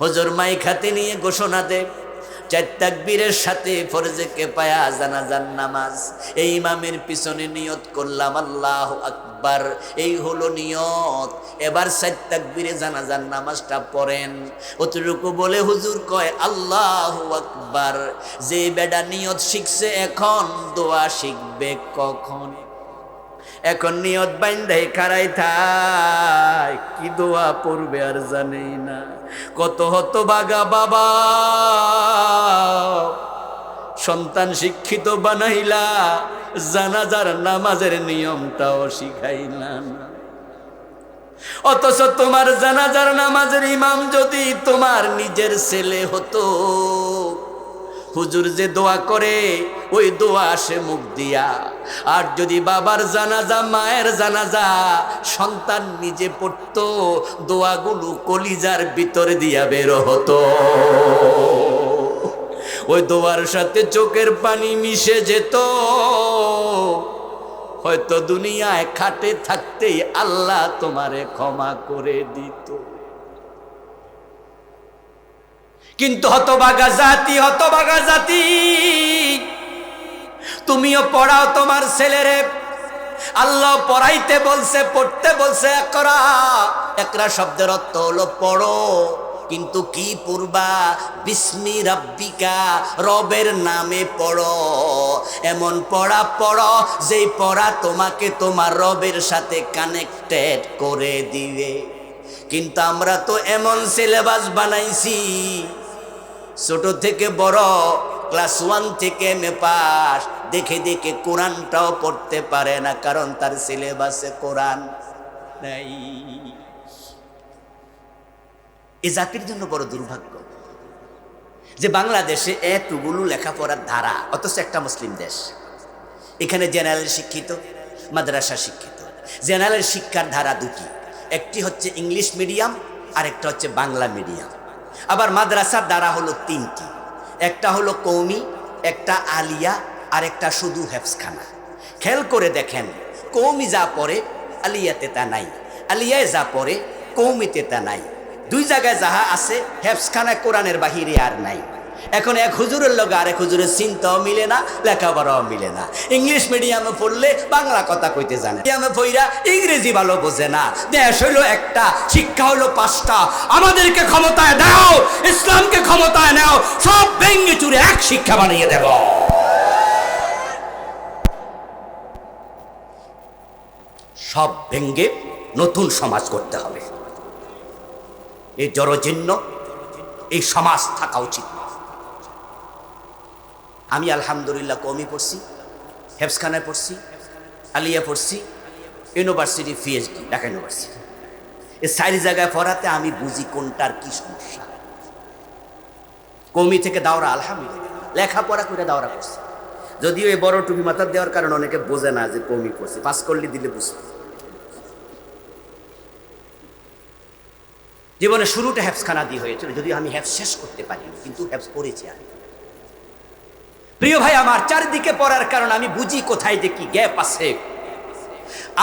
[SPEAKER 1] হুজুর মাইক হাতে নিয়ে ঘোষণা দেয়, 4 তাকবীরের সাথে ফরজে কিফায়া জানাজার নামাজ, এই ইমামের পিছনে নিয়ত করলাম আল্লাহু আকবার, এই হলো নিয়ত। এবার 4 তাকবীরে জানাজার নামাজটা পড়েন। অতটুকু বলে হুজুর কয় আল্লাহু আকবার। যে বেডা নিয়ত শিখছে এখন দোয়া শিখবে কখন? এখন নিয়ত বাইন্ধে খাড়াই থাই, কি দোয়া পড়বে আর জানেই না। কত হতভাগা বাবা, সন্তান শিক্ষিত বানাইলা, জানাজার নামাজের নিয়মটাও শিখাইলা না। অথচ তোমার জানাজার নামাজের ইমাম যদি তোমার নিজের ছেলে হতো, হুজুর যে দোয়া করে ওই দোয়া আসে মুখ দিয়া। আর যদি বাবার জানাজা, মায়ের জানাজা সন্তান নিজে পড়তো, দোয়াগুলো কলিজার ভিতর দিয়া বের হতো। ওই দোয়ার সাথে চোখের পানি মিশে যেত। হয়তো দুনিয়ায় খাটে থাকতেই আল্লাহ তোমারে ক্ষমা করে দিত। কিন্তু হতভাগা জাতি, হতভাগা জাতি, তুমিও পড়াও তোমার ছেলেরে। আল্লাহ পড়াইতে বলছে, পড়তে বলছে একরা। একরা শব্দের অর্থ হলো পড়ো, কিন্তু কি পড়বা? বিস্মি রাব্বিকা, রবের নামে পড়ো। এমন পড়া পড়ো যেই পড়া তোমাকে তোমার রবের সাথে কানেক্টেড করে দিবে। কিন্তু আমরা তো এমন সিলেবাস বানাইছি, ছোট থেকে বড়, ক্লাস 1 থেকে এমএ পাস, দেখে দেখে কোরআনটাও পড়তে পারে না, কারণ তার সিলেবাসে কোরআন নাই। এই জাতির জন্য বড় দুর্ভাগ্য যে বাংলাদেশে এতগুলো লেখাপড়ার ধারা, অথচ একটা মুসলিম দেশ। এখানে জেনারেল শিক্ষিত, মাদ্রাসা শিক্ষিত। জেনারেল শিক্ষার ধারা দুটি, একটি হচ্ছে ইংলিশ মিডিয়াম আর একটা হচ্ছে বাংলা মিডিয়াম। আবার মাদ্রাসার ধারা হলো 3টি, একটা হলো কওমি, একটা আলিয়া, আর একটা শুধু হেফজখানা। খেয়াল করে দেখেন, কওমি যা পড়ে আলিয়াতে তা নাই, আলিয়ায় যা পড়ে কওমিতে তা নাই। 2 জায়গায় যাহা আছে হেফজখানা কোরআনের বাহিরে আর নাই। এখন এক হুজুরের লগে আরেক হুজুরের চিন্তাও মিলে না, লেখাপড়াও মিলে না। ইংলিশ মিডিয়ামে পড়লে বাংলা কথা কইতে জানে, মিডিয়ামে পড়া ইংরেজি ভালো বোঝে না। দেশ হইলো একটা, শিক্ষা হইলো 5টা। আমাদেরকে ক্ষমতায় দাও, ইসলামকে ক্ষমতায় নাও, সব ভেঙে চুরে এক শিক্ষা বানিয়ে দেব। সব ভেঙে নতুন সমাজ করতে হবে। এই জড়জীর্ণ এই সমাজ থাকা উচিত। আমি আলহামদুলিল্লাহ কওমি পড়ছি, হেফজখানায় পড়ছি, আলিয়া পড়ছি, ইউনিভার্সিটি পিএইচডি, ঢাকা ইউনিভার্সিটি। এই 4 জায়গায় পড়াতে আমি বুঝি কোনটার কি সমস্যা। কওমি থেকে দাওরা, আলহামদুলিল্লাহ লেখাপড়া করে দাওরা করছি। যদিও এই বড় টুপি মাথার দেওয়ার কারণে অনেকে বোঝে না যে কওমি পড়ছি, পাস করলে দিলে বুঝতে। জীবনে শুরুটা হেফজখানা দিয়ে হয়েছিল, যদিও আমি হেফজ শেষ করতে পারিনি, কিন্তু হেফজ পড়েছি আমি। প্রিয় ভাই আমার, চারিদিকে পড়ার কারণে আমি বুঝি কোথায় যে কি গ্যাপ আছে।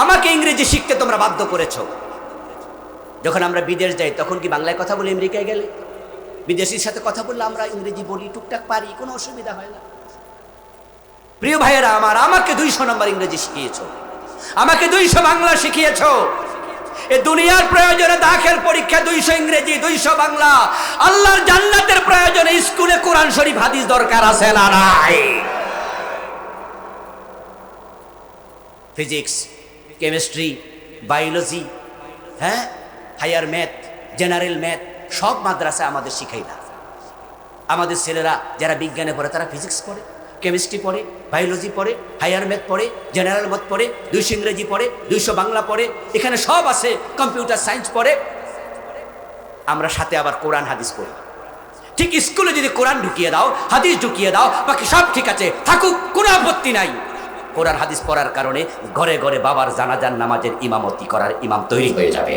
[SPEAKER 1] আমাকে ইংরেজি শিখতে তোমরা বাধ্য করেছো। যখন আমরা বিদেশ যাই তখন কি বাংলায় কথা বলি? আমেরিকায় গেলে বিদেশির সাথে কথা বললে আমরা ইংরেজি বলি, টুকটাক পারি, কোনো অসুবিধা হয় না। প্রিয় ভাইয়েরা আমার, আমাকে 200 নম্বর ইংরেজি শিখিয়েছো, আমাকে 200 বাংলা শিখিয়েছো। এ দুনিয়ার প্রয়োজনে দাখিল পরীক্ষা 200 ইংরেজি, 200 বাংলা। আল্লাহর জান্নাতের প্রয়োজনে স্কুলে কোরআন শরীফ হাদিস দরকার আছে না নাই? ফিজিক্স, কেমিস্ট্রি, বায়োলজি, হ্যাঁ, হায়ার ম্যাথ, জেনারেল ম্যাথ সব মাদ্রাসা আমাদের শিখাই না। আমাদের ছেলেরা যারা বিজ্ঞানে পড়ে তারা ফিজিক্স পড়ে, কেমিস্ট্রি পড়ে, বায়োলজি পড়ে, হায়ার ম্যাথ পড়ে, জেনারেল ম্যাথ পড়ে, 200 ইংরেজি পড়ে, 200 বাংলা পড়ে, এখানে সব আছে, কম্পিউটার সায়েন্স পড়ে। আমরা সাথে আবার কোরআন হাদিস পড়ি। ঠিক স্কুলে যদি কোরআন ঢুকিয়ে দাও, হাদিস ঢুকিয়ে দাও, বাকি সব ঠিক আছে, থাকুক, কোনো আপত্তি নাই। কোরআন হাদিস পড়ার কারণে ঘরে ঘরে বাবার জানাজার নামাজের ইমামতি করার ইমাম তৈরি হয়ে যাবে।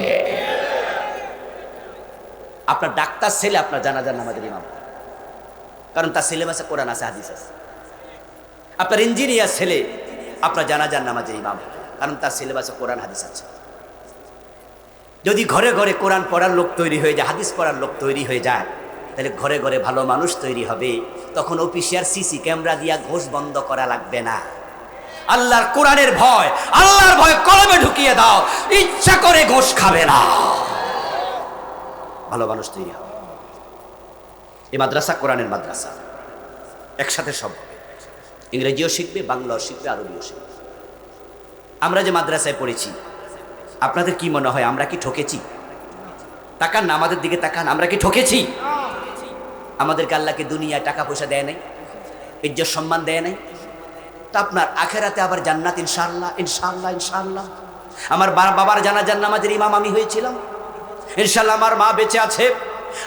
[SPEAKER 1] আপনার ডাক্তার ছেলে আপনার জানাজার নামাজের ইমাম, কারণ তার সিলেবাসে কোরআন আছে, হাদিস আছে। আপনার ইঞ্জিনিয়ার ছেলে আপনার জানাজার নামাজের ইমাম, কারণ তার সিলেবাসে কোরআন হাদিস আছে। যদি ঘরে ঘরে কোরআন পড়ার লোক তৈরি হয়ে যায়, হাদিস পড়ার লোক তৈরি হয়ে যায়, তাহলে ঘরে ঘরে ভালো মানুষ তৈরি হবে। তখন অফিসিয়াল সিসি ক্যামেরা দিয়া ঘোষ বন্ধ করা লাগবে না। আল্লাহর কোরআনের ভয়, আল্লাহর ভয় কলমে ঢুকিয়ে দাও, ইচ্ছা করে ঘোষ খাবে না, ভালো মানুষ তৈরি হবে। এই মাদ্রাসা কোরআনের মাদ্রাসা, একসাথে সব হবে। ইংরেজিও শিখবে, বাংলাও শিখবে, আরবিও শিখবে। আমরা যে মাদ্রাসায় পড়েছি, আপনাদের কি মনে হয় আমরা কি ঠকেছি? তাকান না আমাদের দিকে, তাকান, আমরা কি ঠকেছি? আমাদেরকে আল্লাহকে দুনিয়ায় টাকা পয়সা দেয় নাই, ইজ্জত সম্মান দেয় নাই, তা আপনার আখেরাতে আবার জান্নাত ইনশাআল্লাহ, ইনশাআল্লাহ, ইনশাআল্লাহ। আমার বাবার জানাজার নামাজের ইমাম আমি হয়েছিলাম, ইনশাআল্লাহ আমার মা বেঁচে আছে।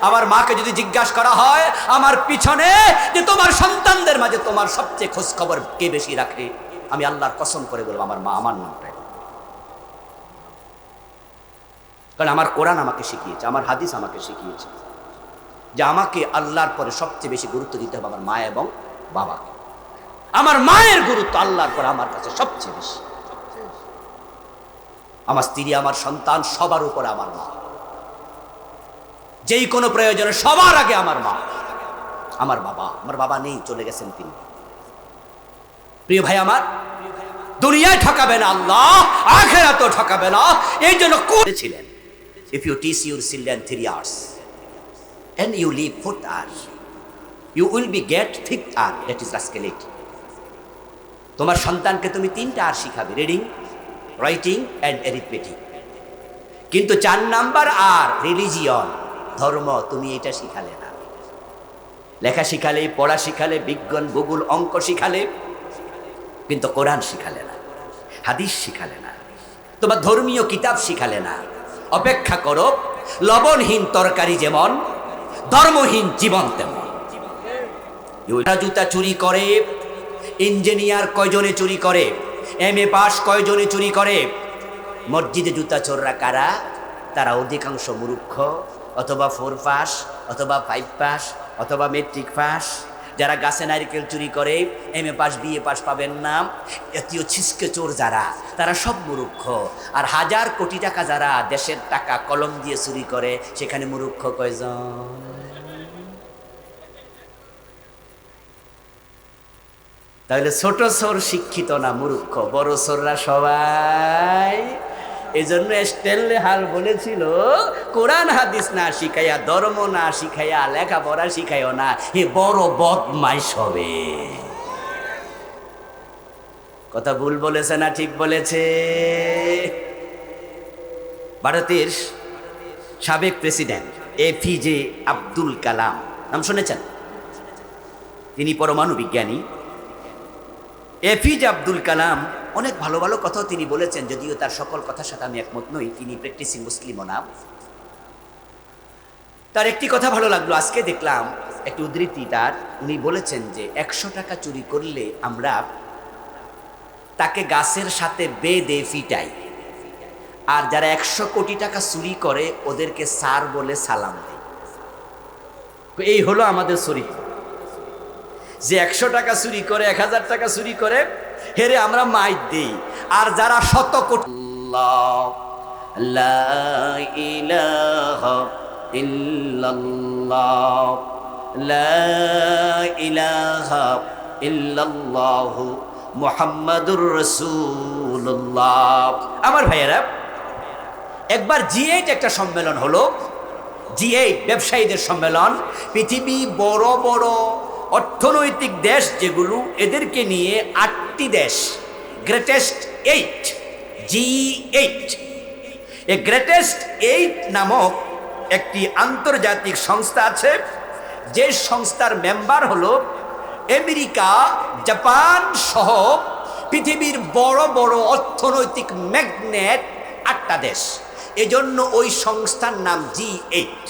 [SPEAKER 1] আমার মাকে যদি জিজ্ঞাসা করা হয় আমার পিছনে যে তোমার সন্তানদের মাঝে তোমার সবচেয়ে খোঁজ খবর কে বেশি রাখে, আমি আল্লাহর কসম করে বলবো আমার মা, আমার নামটাই। কারণ আমার কোরআন আমাকে শিখিয়েছে, আমার হাদিস আমাকে শিখিয়েছে যে আমাকে আল্লাহর পরে সবচেয়ে বেশি গুরুত্ব দিতে হবে আমার মা এবং বাবাকে। আমার মায়ের গুরুত্ব আল্লাহর পরে আমার কাছে সবচেয়ে বেশি। আমার স্ত্রী, আমার সন্তান, সবার উপরে আমার মা। যেই কোনো প্রয়োজনে সবার আগে আমার মা, আমার বাবা। আমার বাবা নেই, চলে গেছেন তিনি। প্রিয় ভাই আমার, দুনিয়ায় ঠকাবে না আল্লাহ, আখিরাতেও ঠকাবে না। এই জন্য করেছিলেন, if you teach your children 3 hours and you leave 4th hour, you will be get 5th hour, that is rascality. তোমার সন্তানকে তুমি 3টা আর শিখাবে, রিডিং, রাইটিং অ্যান্ড অ্যারিথমেটিক, কিন্তু 4 নাম্বার আর রিলিজিয়ন, ধর্ম, তুমি এটা শিখালে না। লেখা শিখালে, পড়া শিখালে, বিজ্ঞান, ভূগোল, অঙ্ক শিখালে, কিন্তু কোরআন শিখালে না, হাদিস শিখালে না, তোমার ধর্মীয় কিতাব শিখালে না। অপেক্ষা করো, লবণহীন তরকারি যেমন, ধর্মহীন জীবন তেমন। জুতা চুরি করে, ইঞ্জিনিয়ার কয়জনে চুরি করে, MA পাস কয়জনে চুরি করে। মসজিদে জুতা চোররা কারা? তারা অধিকাংশ মূর্খ, অথবা 4 পাস, অথবা 5 পাস, অথবা মেট্রিক পাস। যারা গাছে নারকেল চুরি করে, MA পাস, BA পাস পাবেন না। এতীয় ছিসকে চোর যারা, তারা সব মূর্খ। আর 1000 কোটি টাকা যারা দেশের টাকা কলম দিয়ে চুরি করে, সেখানে মূর্খ কয়জন? তাহলে ছোট চোর শিক্ষিত না, মূর্খ। বড় চোররা সবাই। এই জন্য স্টেনলে হাল বলেছিল, কোরআন হাদিস না শিখাইয়া, ধর্ম না শিখাইয়া, লেখাপড়া শিখাইও না, এ বড় বদমাইশ হবে। কথা ভুল বলেছে না ঠিক বলেছে? ভারতের সাবেক প্রেসিডেন্ট APJ আব্দুল কালাম, নাম শুনেছেন? তিনি পরমাণু বিজ্ঞানী। APJ আব্দুল কালাম অনেক ভালো ভালো কথাও তিনি বলেছেন, যদিও তার সকল কথার সাথে আমি একমত নই। তিনি প্র্যাকটিসিং মুসলিমও না। তার একটি কথা ভালো লাগলো, আজকে দেখলাম একটি উদ্ধৃতি তার। উনি বলেছেন যে 100 টাকা চুরি করলে আমরা তাকে গাছের সাথে বেঁধে ফিটাই, আর যারা 100 কোটি টাকা চুরি করে ওদেরকে স্যার বলে সালাম দেয়। এই হলো আমাদের চরিত্র, যে 100 টাকা চুরি করে, 1000 টাকা চুরি করে, হেরে আমরা মাইর দেই। আর যারা 100 কোটি ইল্লাল্লাহ লা ইলাহা ইল্লাল্লাহ লা ইলাহা ইল্লাল্লাহ মুহাম্মাদুর রাসূলুল্লাহ। আমার ভাইয়েরা, একবার G8 একটা সম্মেলন হলো, G8 ব্যবসায়ীদের সম্মেলন। পৃথিবী বড় বড় অর্থনৈতিক দেশ যেগুলো, এদেরকে নিয়ে 8টি দেশ, গ্রেটেস্ট 8, G8। এই গ্রেটেস্ট 8 নামক একটি আন্তর্জাতিক সংস্থা আছে, যে সংস্থার মেম্বার হলো আমেরিকা, জাপান সহ পৃথিবীর বড় বড় অর্থনৈতিক ম্যাগনেট 8টা দেশ। এজন্য ওই সংস্থার নাম G8,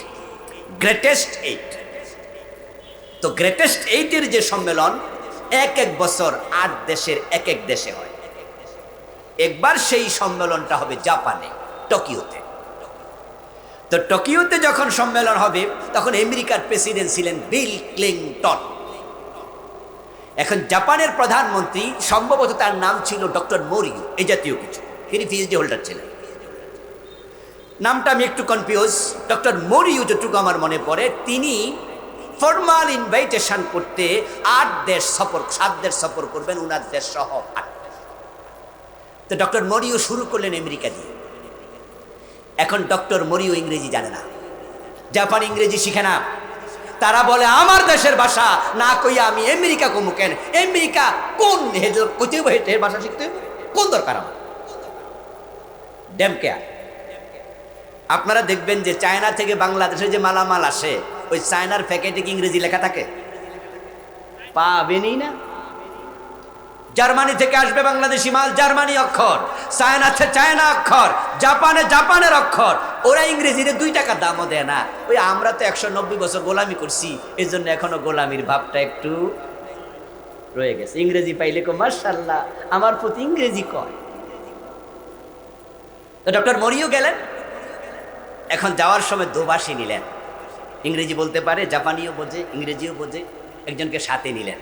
[SPEAKER 1] গ্রেটেস্ট 8। তো গ্রেটেস্ট 8-এর যে সম্মেলন, এক বছর 8 দেশের এক দেশে হয়। একবার সেই সম্মেলনটা হবে জাপানে, টোকিওতে। তো টোকিওতে যখন সম্মেলন হবে, তখন আমেরিকার প্রেসিডেন্ট ছিলেন বিল ক্লিনটন। এখন জাপানের প্রধানমন্ত্রী, সম্ভবত তার নাম ছিল ডক্টর মোরিও, এই জাতীয় কিছু, তিনি পিএইচডি হোল্ডার ছিলেন। নামটা আমি একটু কনফিউজ। ডক্টর মোরিও, যতটুকু আমার মনে পড়ে, তিনি ফর্মাল ইনভাইটেশন করতে 7 দেশ সফর করবেন, উনার দেশ সহ 8। তো ডক্টর মোরিও শুরু করলেন আমেরিকা দিয়ে। এখন ডক্টর মোরিও ইংরেজি জানে না, জাপান ইংরেজি শিখে না। তারা বলে আমার দেশের ভাষা না কইয়া আমি আমেরিকা কমু কেন? আমেরিকা কোন হেডের ভাষা শিখতে হবে? কোন দরকার আমার? Damn care. আপনারা দেখবেন যে চায়না থেকে বাংলাদেশে যে মালামাল আসে, ওই চায়নার প্যাকেটে কি ইংরেজি লেখা থাকে? পাবেনই না। জার্মানি থেকে আসবে বাংলাদেশি মাল, জার্মানি অক্ষর, চায়নাতে চায়না অক্ষর, জাপানে জাপানের অক্ষর। ওরা ইংরেজিতে 2 টাকা দামও দেয় না। ওই আমরা তো 190 বছর গোলামি করছি, এই জন্য এখনো গোলামির ভাবটা একটু রয়ে গেছে। ইংরেজি পাইলে কো মাশাআল্লাহ, আমার প্রতি ইংরেজি কয়। তো ডক্টর মরিও গেলেন। এখন যাওয়ার সময় দোভাষী নিলেন, ইংরেজি বলতে পারে, জাপানিও বোঝে, ইংরেজিও বোঝে, একজনকে সাথে নিলেন।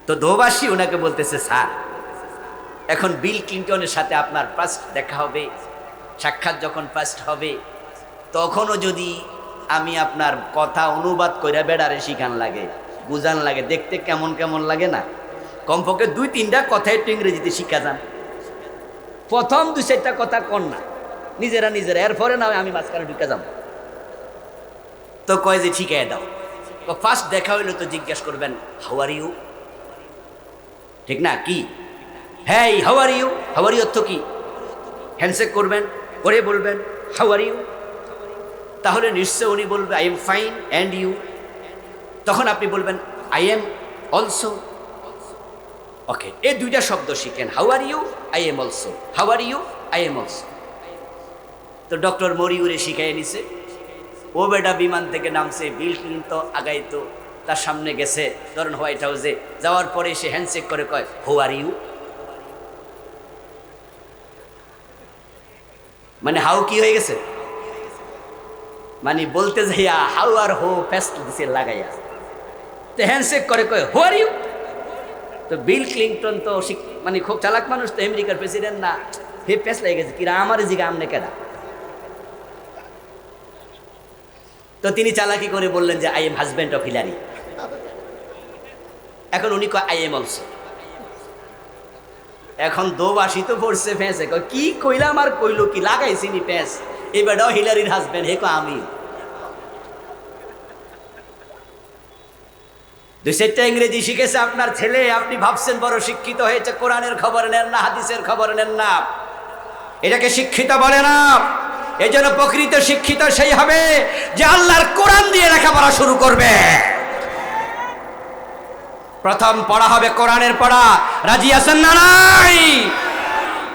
[SPEAKER 1] তো দোভাষী ওনাকে বলতেছে, স্যার, এখন বিল ক্লিনটনের সাথে আপনার ফার্স্ট দেখা হবে, সাক্ষাৎ যখন ফার্স্ট হবে, তখনও যদি আমি আপনার কথা অনুবাদ করে বেড়ারে শিখান লাগে, বুঝান লাগে, দেখতে কেমন কেমন লাগে না, কমপক্ষে 2-3টা কথা একটু ইংরেজিতে শিখা যান। প্রথম 2-4টা কথা কন না, নিজেরা, এরপরে না আমি মাঝখানে ঢুকে যাব। তো কয় যে শিখাই দাও। ফার্স্ট দেখা হইলো তো জিজ্ঞেস করবেন, হাউ আর ইউ? ঠিক না? কি হ্যাঁ, how are you? How are you অর্থ কি? হ্যান্ডশেক করবেন, করে বলবেন হাউ আর ইউ। তাহলে নিশ্চয় উনি বলবে I am fine and you. তখন আপনি বলবেন আই এম অলসো। ওকে, এই 2টা শব্দ শিখেন, how are you, I am also. How are you, I am also. তো ডক্টর মরিউরে শিখাই নিছে। ও বেটা বিমান থেকে নামছে, বিল ক্লিনটন আগাইতো, তার সামনে গেছে, ধরেন হোয়াইট হাউসে যাওয়ার পরে সে হ্যান্ডশেক করে কয় হু আর ইউ। মানে হাউ কি হয়ে গেছে, মানে বলতে যাইয়া হাউ আর হো ফেস্ট দিছে লাগাইয়া, তো হ্যান্ডশেক করে কয় হু আর ইউ। তো বিল ক্লিনটন তো মানে খুব চালাক মানুষ, তো আমেরিকার প্রেসিডেন্ট না, হে ফেস্ট লেগে গেছে, কিরা আমার জিগা আমনে কেডা। তো তিনি চালাকি করে বললেন যে I am husband of Hillary. এখন উনি কয় আই এম অলসো। এখন দোভাষী তো পড়ছে ফেঁসে, কি কইলাম আর কইলো কি, লাগাইছিনি ফেঁস, এবারও হিলারির হাজব্যান্ড, হে কয় আমি। 2-4টা ইংরেজি শিখেছে আপনার ছেলে, আপনি ভাবছেন বড় শিক্ষিত হয়েছে, কোরআনের খবর নেন না, হাদিসের খবর নেন না, এটাকে শিক্ষিত বলে না। এই জন্য প্রকৃত শিক্ষিত সেই হবে যে আল্লাহর কোরআন দিয়ে লেখাপড়া শুরু করবে। প্রথম পড়া হবে কোরআনের পড়া। রাজি আছেন না নাই?